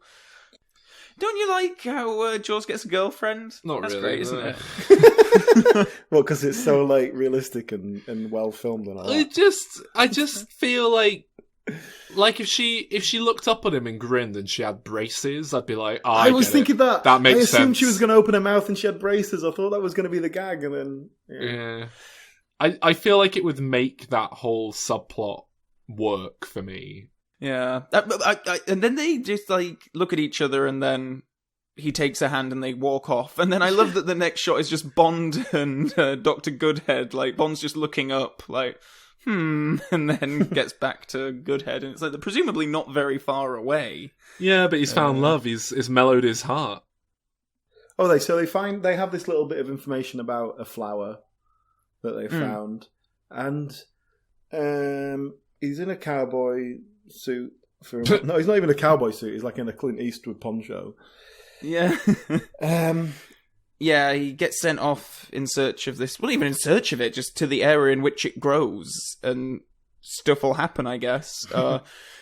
Don't you like how Jaws gets a girlfriend? Not That's really, great, isn't no. it? Well, because it's so like realistic and well filmed and all that. I just feel like if she looked up at him and grinned and she had braces, I'd be like, oh, I was thinking that. That makes I assumed sense. she was going to open her mouth and she had braces. I thought that was going to be the gag, and then Yeah. I feel like it would make that whole subplot work for me. Yeah. And then they just like look at each other, and then he takes a hand and they walk off. And then I love that the next shot is just Bond and Dr. Goodhead. Like Bond's just looking up like, and then gets back to Goodhead. And it's like they're presumably not very far away. Yeah, but he's found love. He's mellowed his heart. Oh, they have this little bit of information about a flower that they found, and he's in a cowboy suit. No, he's not even a cowboy suit. He's like in a Clint Eastwood poncho. Yeah. Yeah, he gets sent off in search of this. Well, even in search of it, just to the area in which it grows, and stuff will happen, I guess.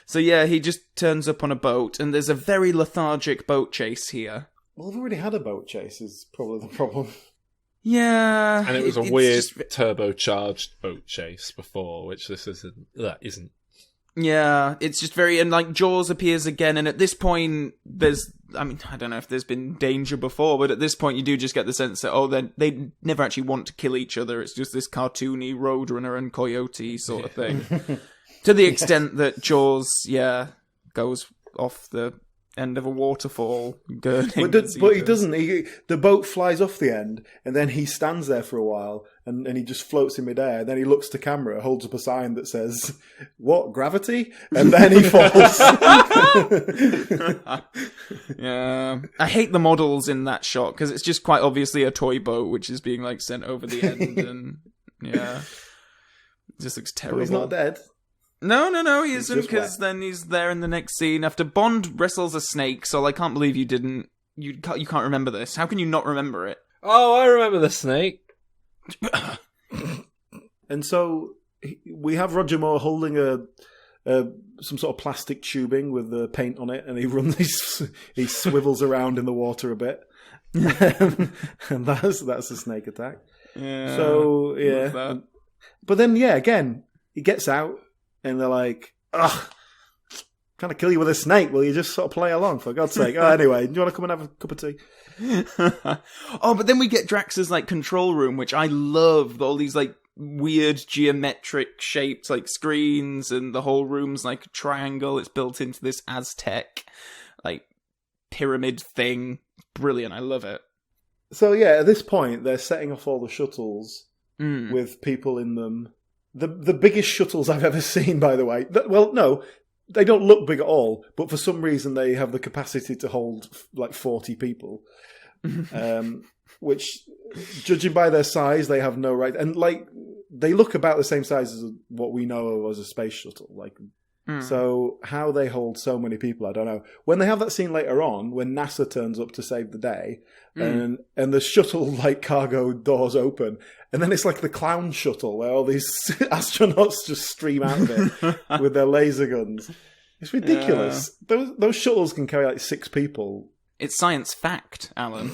So yeah, he just turns up on a boat, and there's a very lethargic boat chase here. Well, we've already had a boat chase, is probably the problem. Yeah. And it was a weird turbocharged boat chase before, which this isn't. Yeah, it's just very... And, like, Jaws appears again, and at this point, I don't know if there's been danger before, but at this point you do just get the sense that, they never actually want to kill each other. It's just this cartoony Roadrunner and Coyote sort of thing. To the extent that Jaws, goes off the end of a waterfall. But he doesn't. The boat flies off the end, and then he stands there for a while, and he just floats in midair. Then he looks to camera, holds up a sign that says, "What, gravity?" And then he falls. Yeah, I hate the models in that shot because it's just quite obviously a toy boat which is being like sent over the end, and it just looks terrible. But he's not dead. No, he isn't, because then he's there in the next scene after Bond wrestles a snake. So I can't believe you can't remember this. How can you not remember it? Oh, I remember the snake. And so we have Roger Moore holding some sort of plastic tubing with the paint on it, and he swivels around in the water a bit, and that's a snake attack. Yeah. So yeah, but then again, he gets out. And they're like, ugh, trying to kill you with a snake. Will you just sort of play along, for God's sake? Oh, anyway, do you want to come and have a cup of tea? Oh, but then we get Drax's, like, control room, which I love. All these, like, weird geometric shaped, like, screens, and the whole room's like a triangle. It's built into this Aztec, like, pyramid thing. Brilliant. I love it. So, yeah, at this point, they're setting off all the shuttles with people in them. The biggest shuttles I've ever seen, by the way. Well, no, they don't look big at all, but for some reason they have the capacity to hold like 40 people. Which, judging by their size, they have no right. And like, they look about the same size as what we know of as a space shuttle. Like, so how they hold so many people, I don't know. When they have that scene later on, when NASA turns up to save the day, and the shuttle like cargo doors open, and then it's like the clown shuttle where all these astronauts just stream out of it with their laser guns. It's ridiculous. Those shuttles can carry like 6 people. It's science fact, Alan.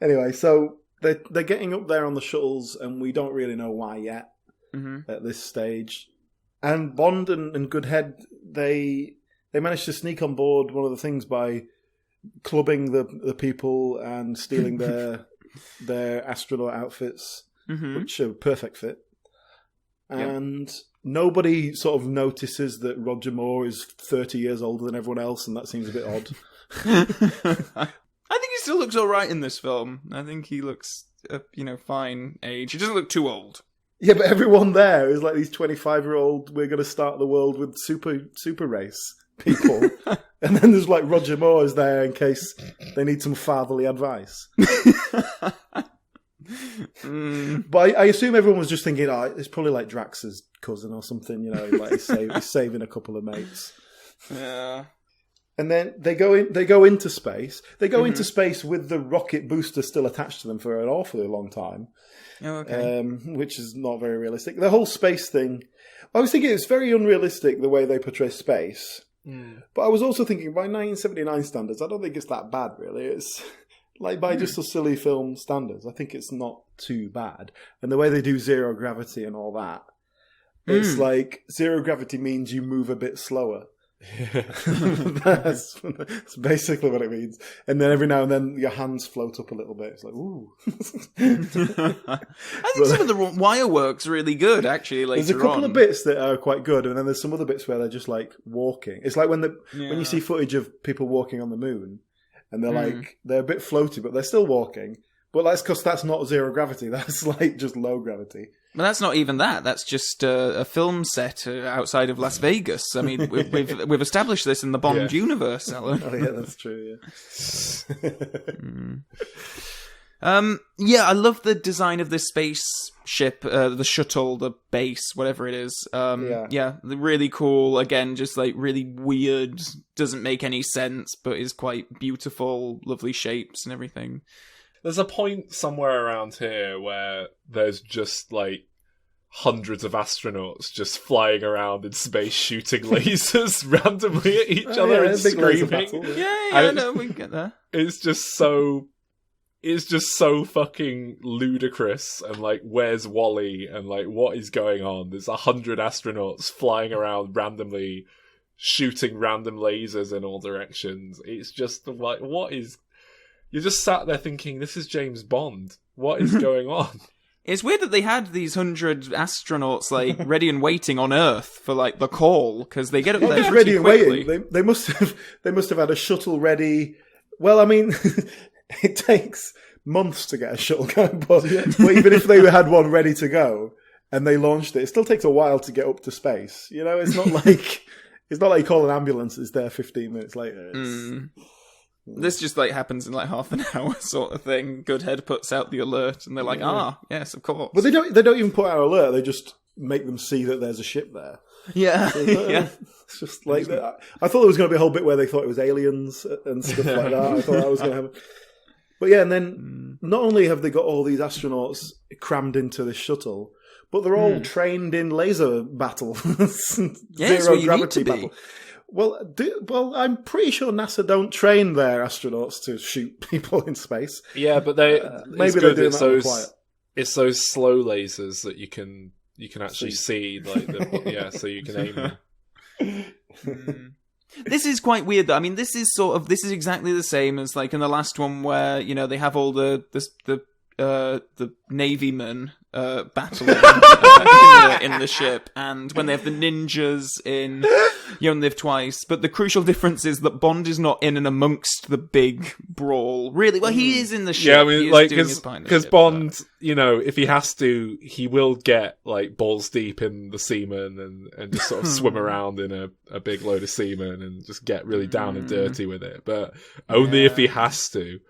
Anyway, so they're getting up there on the shuttles, and we don't really know why yet at this stage. And Bond and Goodhead, they managed to sneak on board one of the things by clubbing the people and stealing their astronaut outfits, which are a perfect fit. And nobody sort of notices that Roger Moore is 30 years older than everyone else, and that seems a bit odd. I think he still looks all right in this film. I think he looks, fine age. He doesn't look too old. Yeah, but everyone there is like these 25-year-old, we're going to start the world with super race people. And then there's like Roger Moore is there in case they need some fatherly advice. But I assume everyone was just thinking, it's probably like Drax's cousin or something, like he's saving a couple of mates. Yeah. And then they go into space. They go into space with the rocket booster still attached to them for an awfully long time. Oh, okay. Which is not very realistic. The whole space thing, I was thinking it's very unrealistic the way they portray space. But I was also thinking, by 1979 standards, I don't think it's that bad, really. It's like by just a silly film standards, I think it's not too bad. And the way they do zero gravity and all that, it's like zero gravity means you move a bit slower. That's basically what it means. And then every now and then your hands float up a little bit. It's like, ooh. I think some of the wire work's really good, actually. There's a couple of bits that are quite good, and then there's some other bits where they're just like walking. It's like when you see footage of people walking on the moon, and they're like they're a bit floaty, but they're still walking. But that's because that's not zero gravity. That's like just low gravity. Well, that's not even that. That's just a film set outside of Las Vegas. I mean, we've established this in the Bond universe, Alan. Oh yeah, that's true. Yeah. I love the design of this spaceship, the shuttle, the base, whatever it is. Really cool. Again, just like really weird. Doesn't make any sense, but is quite beautiful. Lovely shapes and everything. There's a point somewhere around here where there's just like hundreds of astronauts just flying around in space shooting lasers randomly at each other and screaming. No, we can get there. It's just so fucking ludicrous, and like, where's Wally, and like, what is going on? There's 100 astronauts flying around randomly, shooting random lasers in all directions. It's just like, what is... You're just sat there thinking, this is James Bond. What is going on? It's weird that they had these 100 astronauts like ready and waiting on Earth for like the call, because they get up there ready pretty and quickly. waiting. They must have had a shuttle ready. Well, I mean, it takes months to get a shuttle going, but even if they had one ready to go and they launched it still takes a while to get up to space. It's not like you call an ambulance, it's there 15 minutes later. This just like happens in like half an hour sort of thing. Goodhead puts out the alert, and they're like, yes, of course. But they don't even put out an alert. They just make them see that there's a ship there. Yeah, so it's just like that. I thought there was going to be a whole bit where they thought it was aliens and stuff like that. I thought that was going to happen. But yeah, and then not only have they got all these astronauts crammed into this shuttle, but they're all trained in laser battle, zero gravity battle. Well, I'm pretty sure NASA don't train their astronauts to shoot people in space. Yeah, but maybe they're doing that on the quiet. It's those slow lasers that you can actually see, like so you can aim them. This is quite weird, though. I mean, this is exactly the same as like in the last one where they have all the Navy men battling in the ship, and when they have the ninjas in You Only Live Twice. But the crucial difference is that Bond is not in and amongst the big brawl. Really, well, he is in the ship. Yeah, I mean, like because Bond, if he has to, he will get like balls deep in the semen and just sort of swim around in a big load of semen and just get really down and dirty with it. But only if he has to.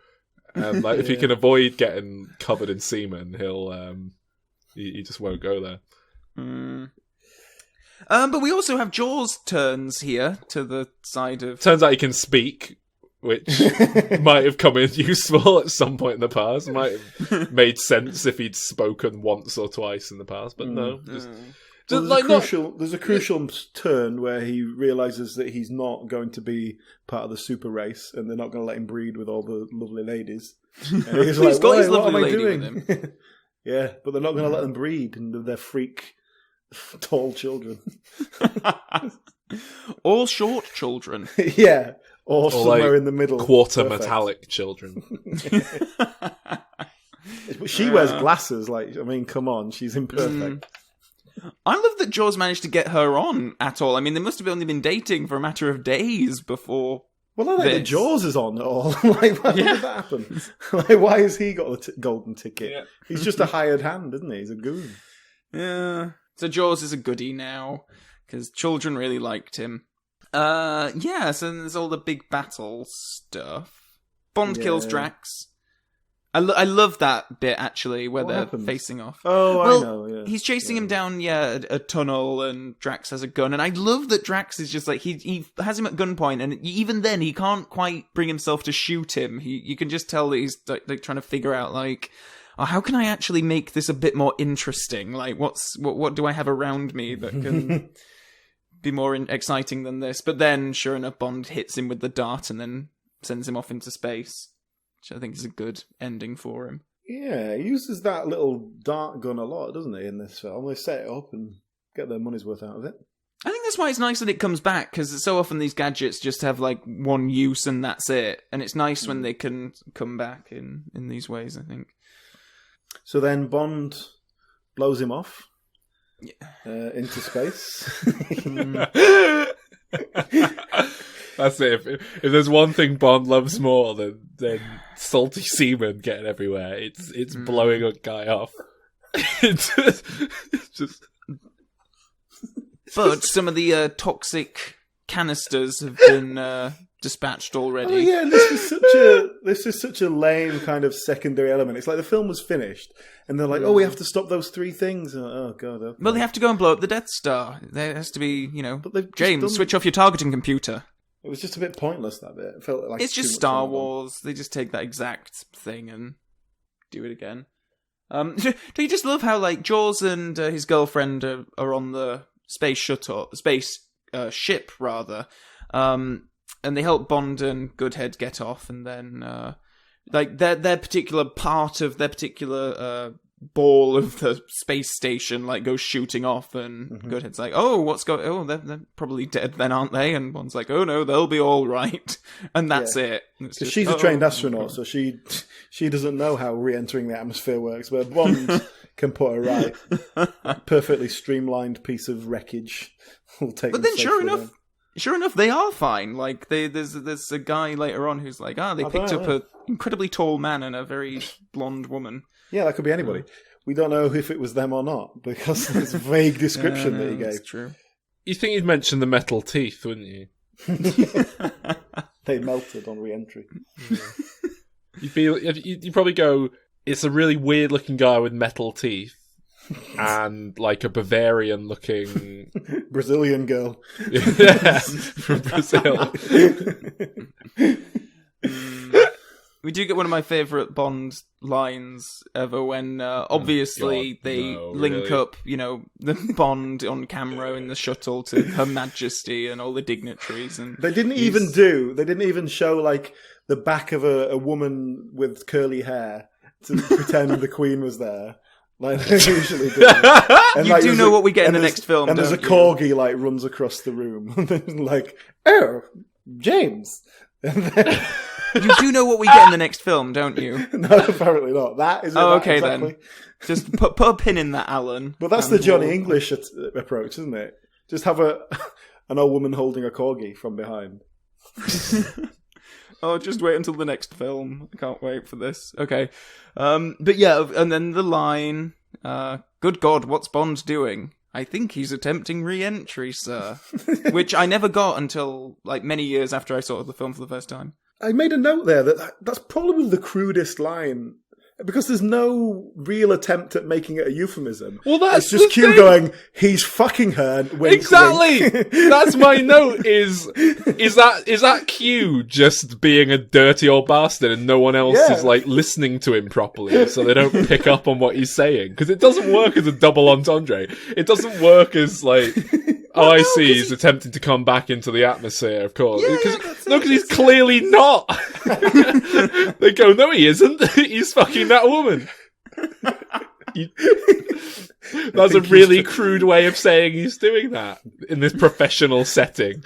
And like, if he can avoid getting covered in semen, he'll he just won't go there. But we also have Jaws turns here to the side of. Turns out he can speak, which might have come in useful at some point in the past. Might have made sense if he'd spoken once or twice in the past, but no. There's a crucial turn where he realises that he's not going to be part of the super race, and they're not going to let him breed with all the lovely ladies. And he's like, got his what lovely am I lady doing? with him. Yeah, but they're not going to let them breed, and they're freak tall children. All short children. Yeah, or somewhere in the middle. Quarter Perfect. metallic children. But she wears glasses. Like, I mean, come on, she's imperfect. I love that Jaws managed to get her on at all. I mean, they must have only been dating for a matter of days before. Well, I think the Jaws is on at all. Like, why did that happen? Like, why has he got the golden ticket? Yeah. He's just a hired hand, isn't he? He's a goon. Yeah. So Jaws is a goodie now because children really liked him. Yeah. So there's all the big battle stuff. Bond kills Drax. I love that bit, actually, where they're facing off. Oh, I know, yeah. He's chasing him down, a tunnel, and Drax has a gun. And I love that Drax is just like, he has him at gunpoint, and even then, he can't quite bring himself to shoot him. You can just tell that he's like trying to figure out, like, oh, how can I actually make this a bit more interesting? Like, what do I have around me that can be more exciting than this? But then, sure enough, Bond hits him with the dart and then sends him off into space. Which I think is a good ending for him. Yeah, he uses that little dart gun a lot, doesn't he, in this film? They set it up and get their money's worth out of it. I think that's why it's nice that it comes back, because so often these gadgets just have, like, one use and that's it. And it's nice when they can come back in these ways, I think. So then Bond blows him off into space. That's it. If there's one thing Bond loves more than salty semen getting everywhere, it's blowing a guy off. It's just. But some of the toxic canisters have been dispatched already. Oh yeah, this is such a lame kind of secondary element. It's like the film was finished, and they're like, "Oh, we have to stop those three things." Oh god. Okay. Well, they have to go and blow up the Death Star. There has to be, James, switch off your targeting computer. It was just a bit pointless, that bit. It felt like it's just Star Wars. They just take that exact thing and do it again. Do you just love how, like, Jaws and his girlfriend are on the space ship, and they help Bond and Goodhead get off, and then like their particular part of their particular ball of the space station like goes shooting off, and Goodhead's like, "Oh, what's going? Oh, they're probably dead then, aren't they?" And Bond's like, "Oh no, they'll be all right," and that's it. Just, she's a trained astronaut, so she doesn't know how re-entering the atmosphere works, but Bond can put her right. Perfectly streamlined piece of wreckage will take. But then, sure enough, they are fine. Like there's a guy later on who's like, they picked up an incredibly tall man and a very blonde woman. Yeah, that could be anybody. We don't know if it was them or not, because there's a vague description that he gave. That's true. You think you'd mention the metal teeth, wouldn't you? They melted on re-entry. Yeah. You'd probably go, it's a really weird-looking guy with metal teeth, and like a Bavarian-looking... Brazilian girl. Yeah, from Brazil. We do get one of my favourite Bond lines ever when obviously link up, the Bond on camera in the shuttle to Her Majesty and all the dignitaries. And they didn't even show like the back of a woman with curly hair to pretend the Queen was there. Like they usually do. And, you do know what we get in the next film, and there's a corgi like runs across the room, and then like, "Oh, James." And then... You do know what we get in the next film, don't you? No, apparently not. That is. Okay, exactly. then. Just put a pin in that, Alan. But that's the Johnny English approach, isn't it? Just have an old woman holding a corgi from behind. Oh, just wait until the next film. I can't wait for this. Okay. But yeah, and then the line, good God, what's Bond doing? I think he's attempting re-entry, sir. Which I never got until like many years after I saw the film for the first time. I made a note there that's probably the crudest line, because there's no real attempt at making it a euphemism. Well, that's it's just Q going, he's fucking her. Wink, exactly. Wink. That's my note. Is that Q just being a dirty old bastard, and no one else is like listening to him properly, so they don't pick up on what he's saying? Because it doesn't work as a double entendre. It doesn't work as like. Oh, I see. He's attempting to come back into the atmosphere, of course. Because he's clearly not. They go, no, he isn't. He's fucking that woman. That's a really crude way of saying he's doing that in this professional setting.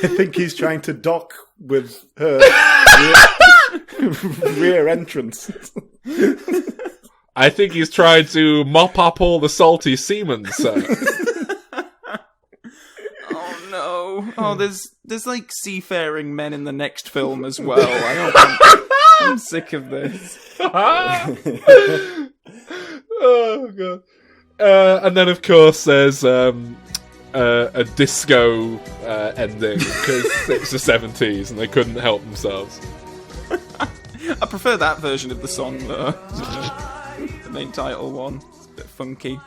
I think he's trying to dock with her rear entrance. I think he's trying to mop up all the salty semen, sir. Oh no! Oh, there's like seafaring men in the next film as well. I'm sick of this. Oh god! And then of course there's a disco ending because it's the 70s and they couldn't help themselves. I prefer that version of the song though. The main title one. It's a bit funky.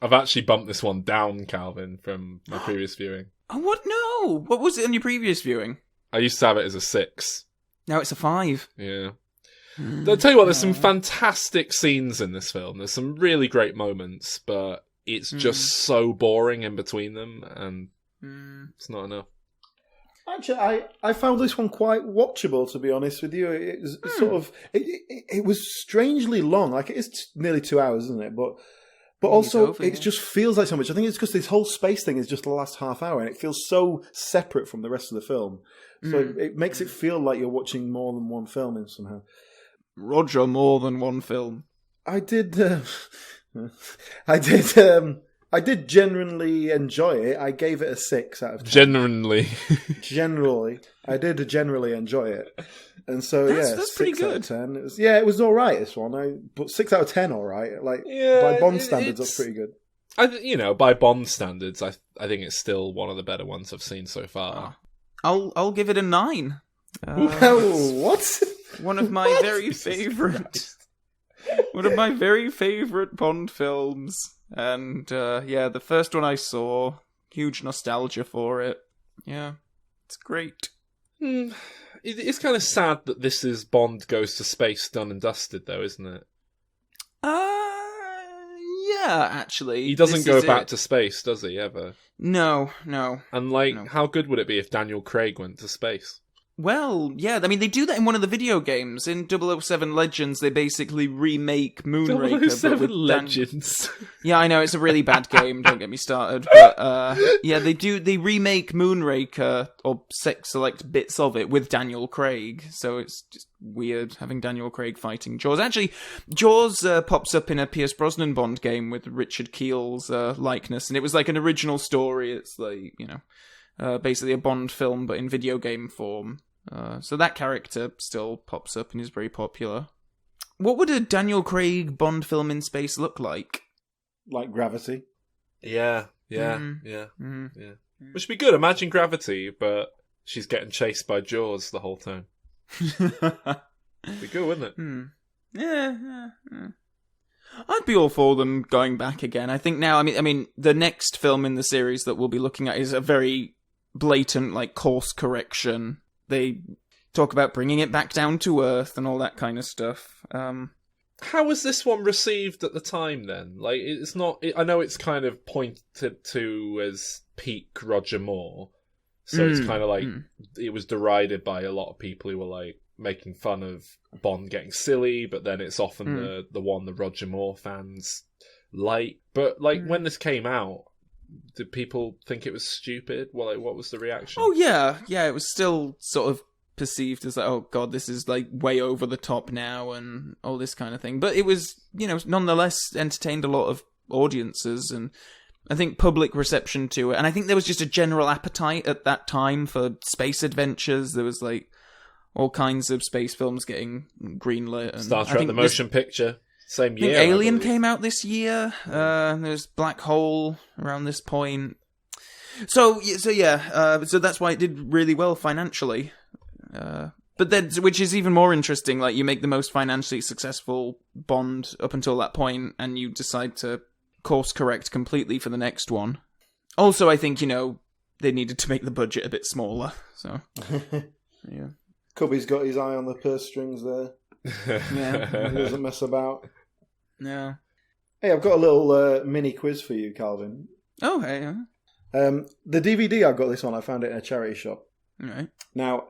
I've actually bumped this one down, Calvin, from my previous viewing. Oh, what? No! What was it on your previous viewing? I used to have it as a 6. Now it's a 5. Yeah. I'll tell you what, there's some fantastic scenes in this film. There's some really great moments, but it's just so boring in between them, and it's not enough. Actually, I found this one quite watchable, to be honest with you. It was sort of it was strangely long. Like, it is nearly 2 hours, isn't it? But also it just feels like so much. I think it's because this whole space thing is just the last half hour, and it feels so separate from the rest of the film. So it makes it feel like you're watching more than one film in somehow. Roger, more than one film. I did genuinely enjoy it. I gave it a 6 out of 10. Generally, I did generally enjoy it, and so that's pretty 6 good. out of 10. It was all right. This one, but 6 out of 10, all right. Like, by Bond standards, that's pretty good. By Bond standards, I think it's still one of the better ones I've seen so far. I'll give it a 9. What? One of my very favourite. One of my very favourite Bond films. And, the first one I saw, huge nostalgia for it. Yeah, it's great. It's kind of sad that this is Bond Goes to Space done and dusted, though, isn't it? Yeah, actually. He doesn't go back to space, does he, ever? No. And, how good would it be if Daniel Craig went to space? Well, yeah, I mean, they do that in one of the video games. In 007 Legends, they basically remake Moonraker. 007 Legends. Yeah, I know, it's a really bad game, don't get me started. But, they remake Moonraker, or select bits of it, with Daniel Craig. So it's just weird having Daniel Craig fighting Jaws. Actually, Jaws pops up in a Pierce Brosnan Bond game with Richard Keel's likeness, and it was like an original story. It's like, basically a Bond film, but in video game form. So that character still pops up and is very popular. What would a Daniel Craig Bond film in space look like? Like Gravity? Yeah. Which would be good. Imagine Gravity, but she's getting chased by Jaws the whole time. It'd be good, wouldn't it? Yeah. I'd be all for them going back again. I think now, I mean, the next film in the series that we'll be looking at is a very blatant, course correction. They talk about bringing it back down to Earth and all that kind of stuff. How was this one received at the time, then? It's not... I know it's kind of pointed to as peak Roger Moore, so it's kind of it was derided by a lot of people who were, making fun of Bond getting silly, but then it's often the one the Roger Moore fans like. But, when this came out, did people think it was stupid? Well, what was the reaction? Oh, yeah. Yeah, it was still sort of perceived as oh god, this is way over the top now and all this kind of thing. But it was, nonetheless entertained a lot of audiences, and I think public reception to it. And I think there was just a general appetite at that time for space adventures. There was all kinds of space films getting greenlit. And Star Trek the motion picture. Same year. Alien came out this year. There's Black Hole around this point. So that's why it did really well financially. But then, which is even more interesting, you make the most financially successful Bond up until that point, and you decide to course correct completely for the next one. Also, I think, they needed to make the budget a bit smaller, so... yeah. Cubby's got his eye on the purse strings there. Yeah. He doesn't mess about. Yeah. Hey, I've got a little mini quiz for you, Calvin. Oh, hey. The DVD I got this on, I found it in a charity shop. All right. Now,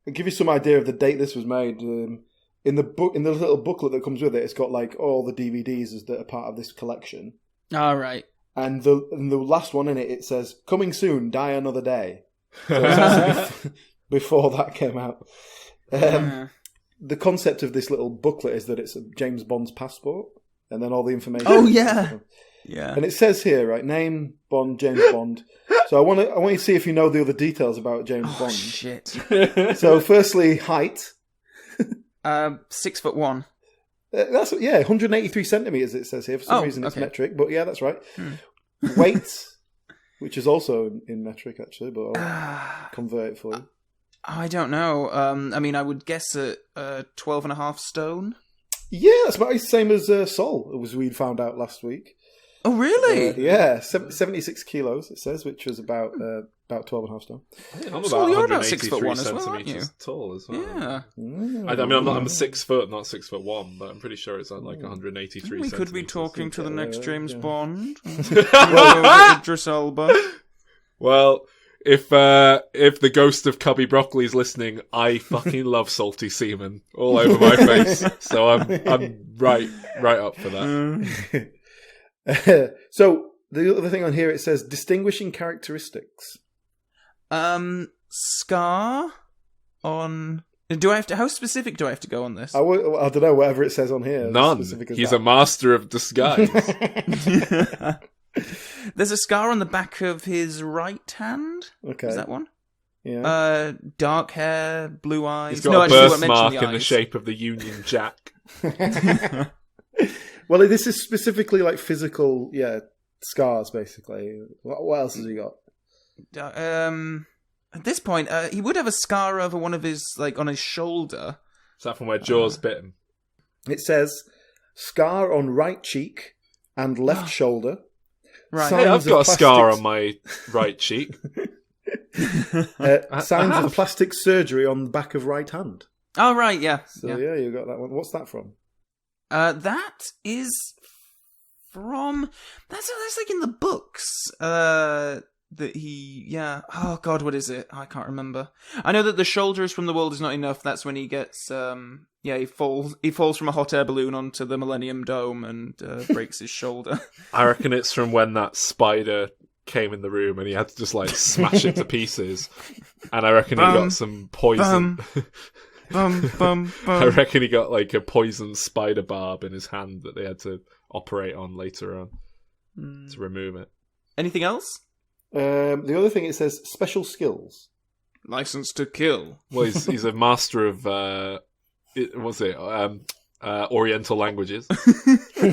I'll give you some idea of the date this was made. In the little booklet that comes with it, it's got all the DVDs that are part of this collection. All right. And the last one in it says, "Coming soon, die another day." So it's actually before that came out. The concept of this little booklet is that it's a James Bond's passport, and then all the information. Oh yeah, yeah. And it says here, right, name Bond, James Bond. So I want you to see if you know the other details about James Bond. Shit. So firstly, height. 6'1". That's 183 centimeters. It says here. For some reason, it's metric, but yeah, that's right. Weight, which is also in metric actually, but I'll convert it for you. I don't know. I mean, I would guess at 12.5 stone. Yeah, that's about the same as Sol, as we'd found out last week. Oh, really? Yeah, 76 kilos, it says, which was about 12.5 stone. I'm So about you're about 183 6'1" as well, aren't you? tall as well. Yeah. I'm 6 foot, not 6'1", but I'm pretty sure it's like 183 We could be talking to the next James Bond. Well, Idris Elba. Well, if the ghost of Cubby Broccoli's listening, I fucking love salty semen all over my face. So I'm right up for that. So the other thing on here, it says distinguishing characteristics. Scar on. Do I have to? How specific do I have to go on this? I don't know. Whatever it says on here. None. He's a master of disguise. There's a scar on the back of his right hand. Okay. Is that one? Yeah. Dark hair, blue eyes. He's got a birthmark in the shape of the Union Jack. Well, this is specifically like physical, scars, basically. What else has he got? At this point, he would have a scar over one of his, like, on his shoulder. Is that from where Jaws bit him? It says, scar on right cheek and left shoulder. Right. Hey, I've got a scar on my right cheek. Signs of plastic surgery on the back of right hand. Oh, right, yeah. So, you got that one. What's that from? That is from... That's like in the books. That he... Yeah. Oh, God, what is it? I can't remember. I know that the shoulder is from The World Is Not Enough. That's when he gets... he falls from a hot air balloon onto the Millennium Dome and breaks his shoulder. I reckon it's from when that spider came in the room and he had to just, like, smash it to pieces. And I reckon he got some poison... I reckon he got like a poisoned spider barb in his hand that they had to operate on later on to remove it. Anything else? The other thing, it says special skills. License to kill. Well, he's a master of Oriental languages.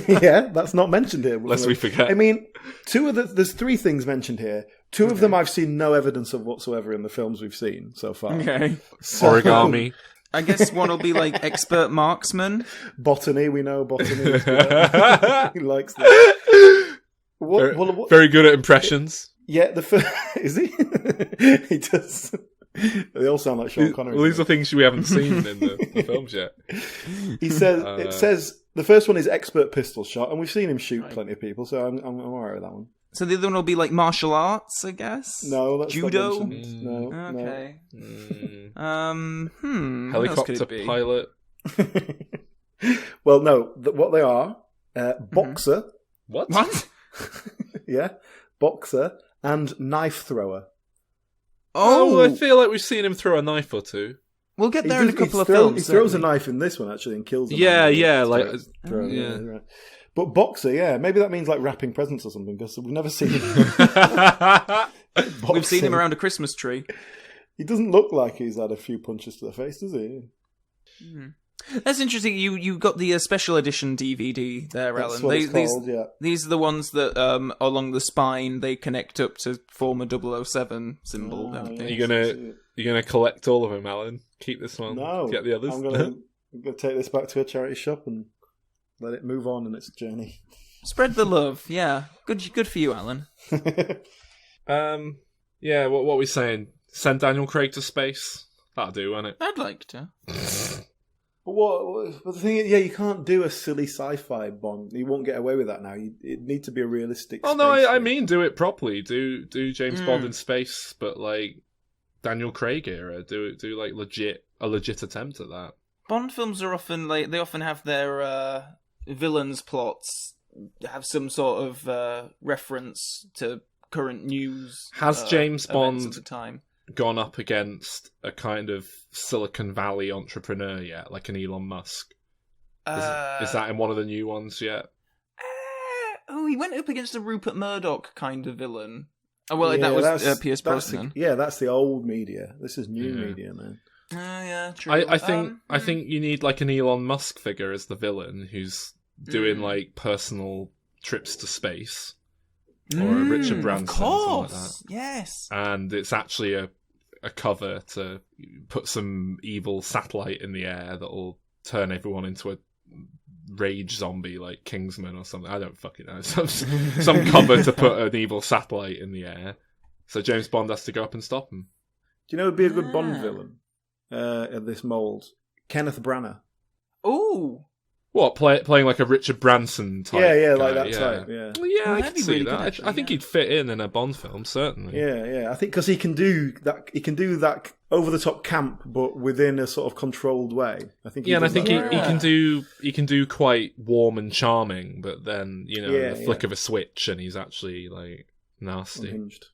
Yeah, that's not mentioned here. Lest we forget. I mean, there's 3 things mentioned here. 2 of them I've seen no evidence of whatsoever in the films we've seen so far. Okay. So, origami. I guess one will be like expert marksman. Botany, we know botany. He likes that. Very good at impressions. Yeah, is he? He does. They all sound like Sean Connery. Well, these are things we haven't seen in the films yet. He says it says the first one is expert pistol shot, and we've seen him shoot plenty of people, so I'm alright with that one. So the other one will be like martial arts, I guess. No, that's judo. Not mentioned. No. Okay. No. Helicopter pilot. Well, no. What they are, boxer. What? Yeah, boxer and knife thrower. Oh, I feel like we've seen him throw a knife or two. We'll get there in a couple of films. He throws a knife in this one actually and kills him. Yeah. But boxer, yeah, maybe that means like wrapping presents or something, because we've never seen him. We've seen him around a Christmas tree. He doesn't look like he's had a few punches to the face, does he? That's interesting. You got the special edition DVD there, That's Alan. what it's called, yeah. These are the ones that along the spine they connect up to form a 007 symbol. Are you gonna collect all of them, Alan? Keep this one. No, get the others. I'm gonna take this back to a charity shop and let it move on in its journey. Spread the love, yeah. Good for you, Alan. Yeah. What are we saying? Send Daniel Craig to space. That'll do, won't it? I'd like to. But the thing is, you can't do a silly sci-fi Bond. You won't get away with that now. It needs to be a realistic. Oh no, I mean do it properly. Do James Bond in space, but like Daniel Craig era. Do like a legit attempt at that. Bond films are often they often have their villains plots have some sort of reference to current news. Has James Bond at the time gone up against a kind of Silicon Valley entrepreneur yet, like an Elon Musk? Is that in one of the new ones yet? He went up against a Rupert Murdoch kind of villain. Oh, well, that was Pierce Brosnan. That's the old media. This is new media, man. Yeah, true. I think you need like an Elon Musk figure as the villain who's doing like personal trips to space, or a Richard Branson, of course, something like that. Yes. And it's actually a cover to put some evil satellite in the air that'll turn everyone into a rage zombie like Kingsman or something. I don't fucking know. Some cover to put an evil satellite in the air. So James Bond has to go up and stop him. Do you know who'd be a good Bond villain in this mould? Kenneth Branagh. Ooh. What, playing like a Richard Branson type? Yeah, guy? like that type. Yeah. Well, yeah, I that'd can be see really that. good, actually, I think he'd fit in a Bond film, certainly. Yeah. I think because he can do that. He can do that over the top camp, but within a sort of controlled way. I think. Yeah, and I think he can do quite warm and charming, but then the flick of a switch, and he's actually like nasty. Unhinged.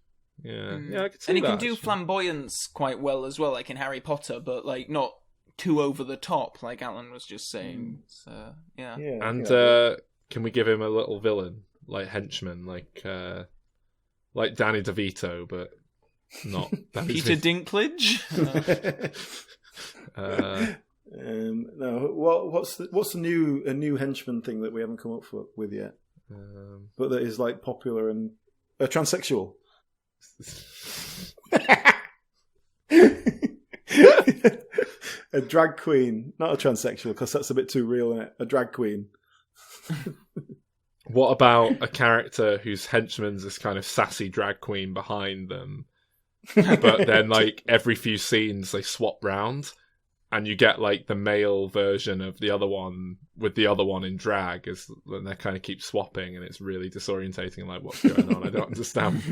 Yeah, I could see And he that, can do flamboyance quite well as well, like in Harry Potter, but like not too over the top, like Alan was just saying. So yeah. And can we give him a little villain, like henchman, like Danny DeVito, but not Danny Peter Dinklage? No. What's the new henchman thing that we haven't come up with yet? But that is like popular and transsexual. A drag queen, not a transsexual, because that's a bit too real, isn't it? A drag queen. What about a character whose henchman's this kind of sassy drag queen behind them, but then like every few scenes they swap round, and you get like the male version of the other one with the other one in drag, and they kind of keep swapping, and it's really disorientating. Like, what's going on? I don't understand.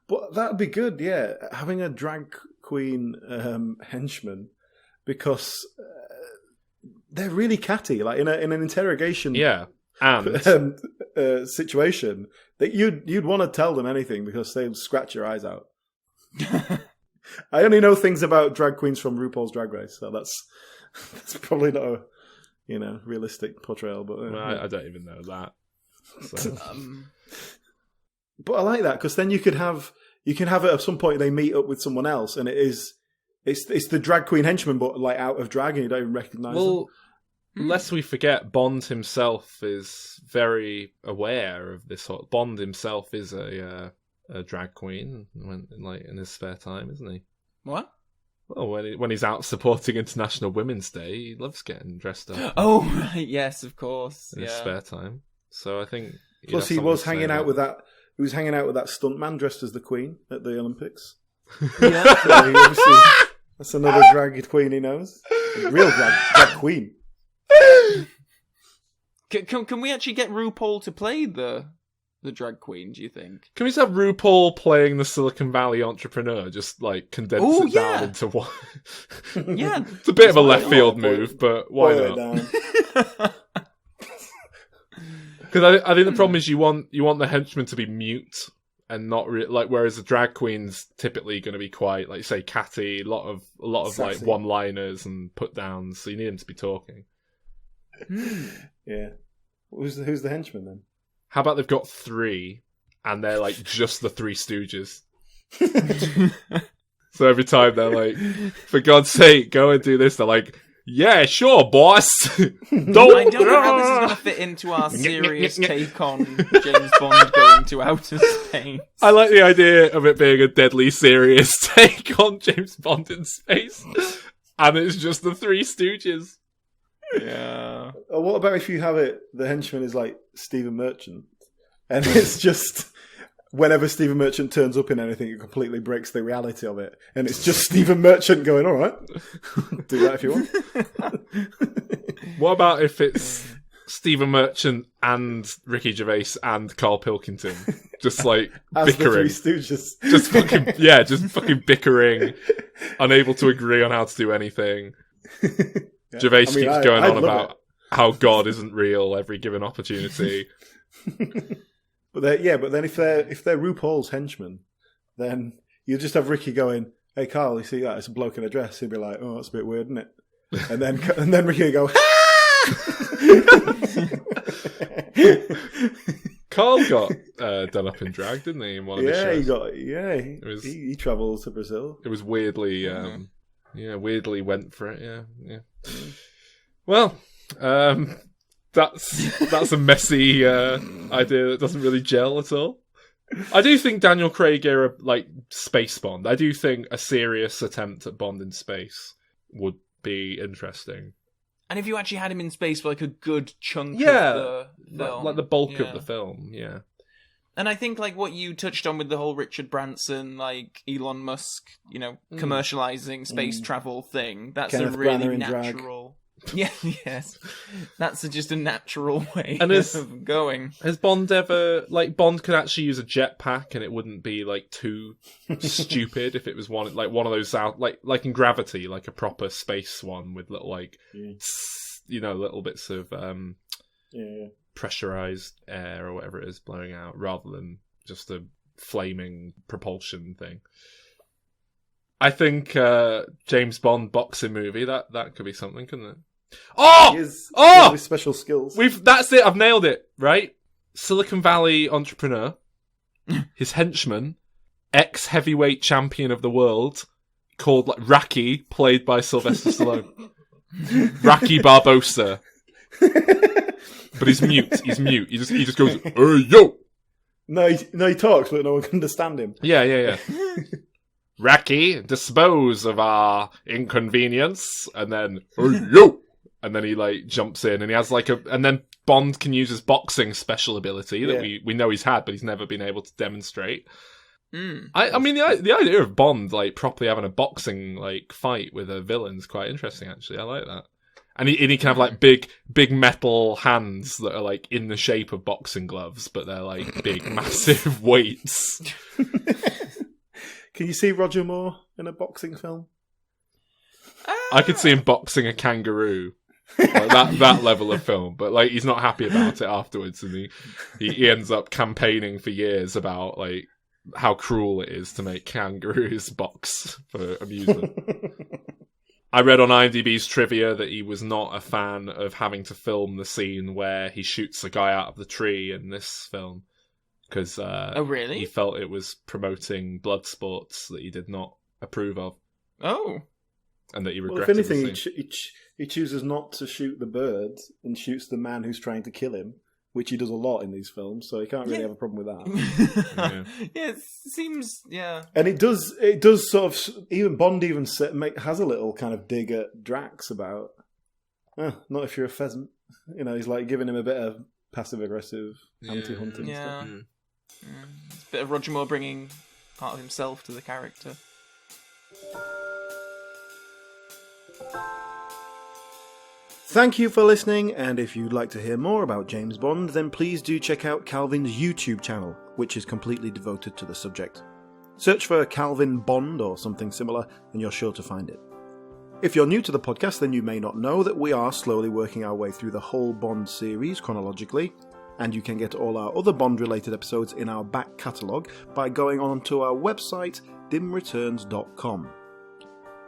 But that'd be good, yeah. Having a drag queen henchman, because they're really catty. Like in an interrogation, and situation that you'd want to tell them anything because they'll scratch your eyes out. I only know things about drag queens from RuPaul's Drag Race, so that's probably not a realistic portrayal. But I don't even know that. So. But I like that because then you can have it at some point. They meet up with someone else, and it's the drag queen henchman, but like out of drag, and you don't even recognise them. Lest we forget, Bond himself is very aware of this. Bond himself is a drag queen in his spare time, isn't he? What? Well, when he's out supporting International Women's Day, he loves getting dressed up. Oh, right, yes, of course. In his spare time. So I think. Plus, he was hanging out with that. He was hanging out with that stuntman dressed as the Queen at the Olympics. Yeah, so that's another drag queen he knows. A real drag queen. Can we actually get RuPaul to play the drag queen, do you think? Can we just have RuPaul playing the Silicon Valley entrepreneur, just like condense it down into one? Yeah. It's a bit of a left field move, but why not? Because I think the problem is you want the henchman to be mute and not whereas the drag queen's typically going to be quite, like, say, catty, a lot of sassy, like one-liners and put downs, so you need him to be talking. Yeah. Who's the henchman then? How about they've got 3, and they're like just the Three Stooges? So every time they're like, "For God's sake, go and do this," they're like, "Yeah, sure, boss." I don't know how this is going to fit into our serious take on James Bond going to outer space. I like the idea of it being a deadly serious take on James Bond in space, and it's just the Three Stooges. Yeah. Or what about if you have it? The henchman is like Stephen Merchant, and it's just whenever Stephen Merchant turns up in anything, it completely breaks the reality of it, and it's just Stephen Merchant going, "All right, do that if you want." What about if it's Stephen Merchant and Ricky Gervais and Carl Pilkington, just like as bickering, the Three Stooges, just fucking bickering, unable to agree on how to do anything. Gervais keeps going on about how God isn't real every given opportunity. But then if they're RuPaul's henchmen, then you just have Ricky going, "Hey Carl, you see that? It's a bloke in a dress." He'd be like, "Oh, that's a bit weird, isn't it?" And then Ricky would go, Carl got done up in drag, didn't he? In one of his shows. He travelled to Brazil. It was weirdly, weirdly went for it. Yeah. Well, that's a messy idea that doesn't really gel at all. I do think Daniel Craig era, like space Bond. I do think a serious attempt at Bond in space would be interesting. And if you actually had him in space for like a good chunk of the film. Like the bulk of the film, yeah. And I think like what you touched on with the whole Richard Branson, like Elon Musk, commercializing space travel thing, that's Kenneth a really Branagh in drag. natural... Yes. That's just a natural way And of going. Has Bond ever... Like, Bond could actually use a jetpack and it wouldn't be, like, too stupid if it was one of those out... Like in Gravity, like a proper space one with little, like... little bits of pressurized air or whatever it is blowing out, rather than just a flaming propulsion thing. I think James Bond boxing movie, that could be something, couldn't it? He has special skills. That's it, I've nailed it, right? Silicon Valley entrepreneur, his henchman, ex-heavyweight champion of the world, called like Rocky, played by Sylvester Stallone. Rocky Barbosa. But he's mute. He just goes, "Hey, yo!" No, he talks, but no one can understand him. Yeah. Rocky, dispose of our inconvenience, and then, "Hey, yo!" And then he like jumps in, and he has like and then Bond can use his boxing special ability that we know he's had, but he's never been able to demonstrate. I mean, the idea of Bond like properly having a boxing like fight with a villain is quite interesting. Actually, I like that. And he can have like big metal hands that are like in the shape of boxing gloves, but they're like big, massive weights. Can you see Roger Moore in a boxing film? I could see him boxing a kangaroo. Like that level of film, but like he's not happy about it afterwards, and he ends up campaigning for years about like how cruel it is to make kangaroos box for amusement. I read on IMDb's trivia that he was not a fan of having to film the scene where he shoots a guy out of the tree in this film, because really? He felt it was promoting blood sports that he did not approve of. Oh. And that he Well, regretted. if anything, he chooses not to shoot the bird and shoots the man who's trying to kill him, which he does a lot in these films, so he can't really have a problem with that. It seems, And it does sort of, even Bond even has a little kind of dig at Drax about, not if you're a pheasant. He's like giving him a bit of passive-aggressive anti-hunting stuff. It's a bit of Roger Moore bringing part of himself to the character. Thank you for listening, and if you'd like to hear more about James Bond, then please do check out Calvin's YouTube channel, which is completely devoted to the subject. Search for Calvin Bond or something similar, and you're sure to find it. If you're new to the podcast, then you may not know that we are slowly working our way through the whole Bond series chronologically, and you can get all our other Bond-related episodes in our back catalogue by going on to our website, dimreturns.com.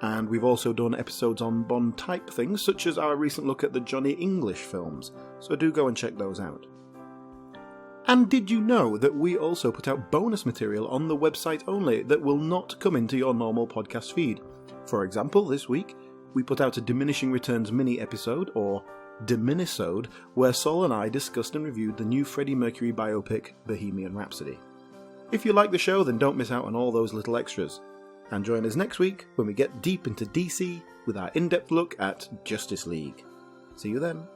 And we've also done episodes on Bond-type things, such as our recent look at the Johnny English films, so do go and check those out. And did you know that we also put out bonus material on the website only that will not come into your normal podcast feed? For example, this week, we put out a Diminishing Returns mini-episode, or Diminisode, where Sol and I discussed and reviewed the new Freddie Mercury biopic, Bohemian Rhapsody. If you like the show, then don't miss out on all those little extras. And join us next week when we get deep into DC with our in-depth look at Justice League. See you then.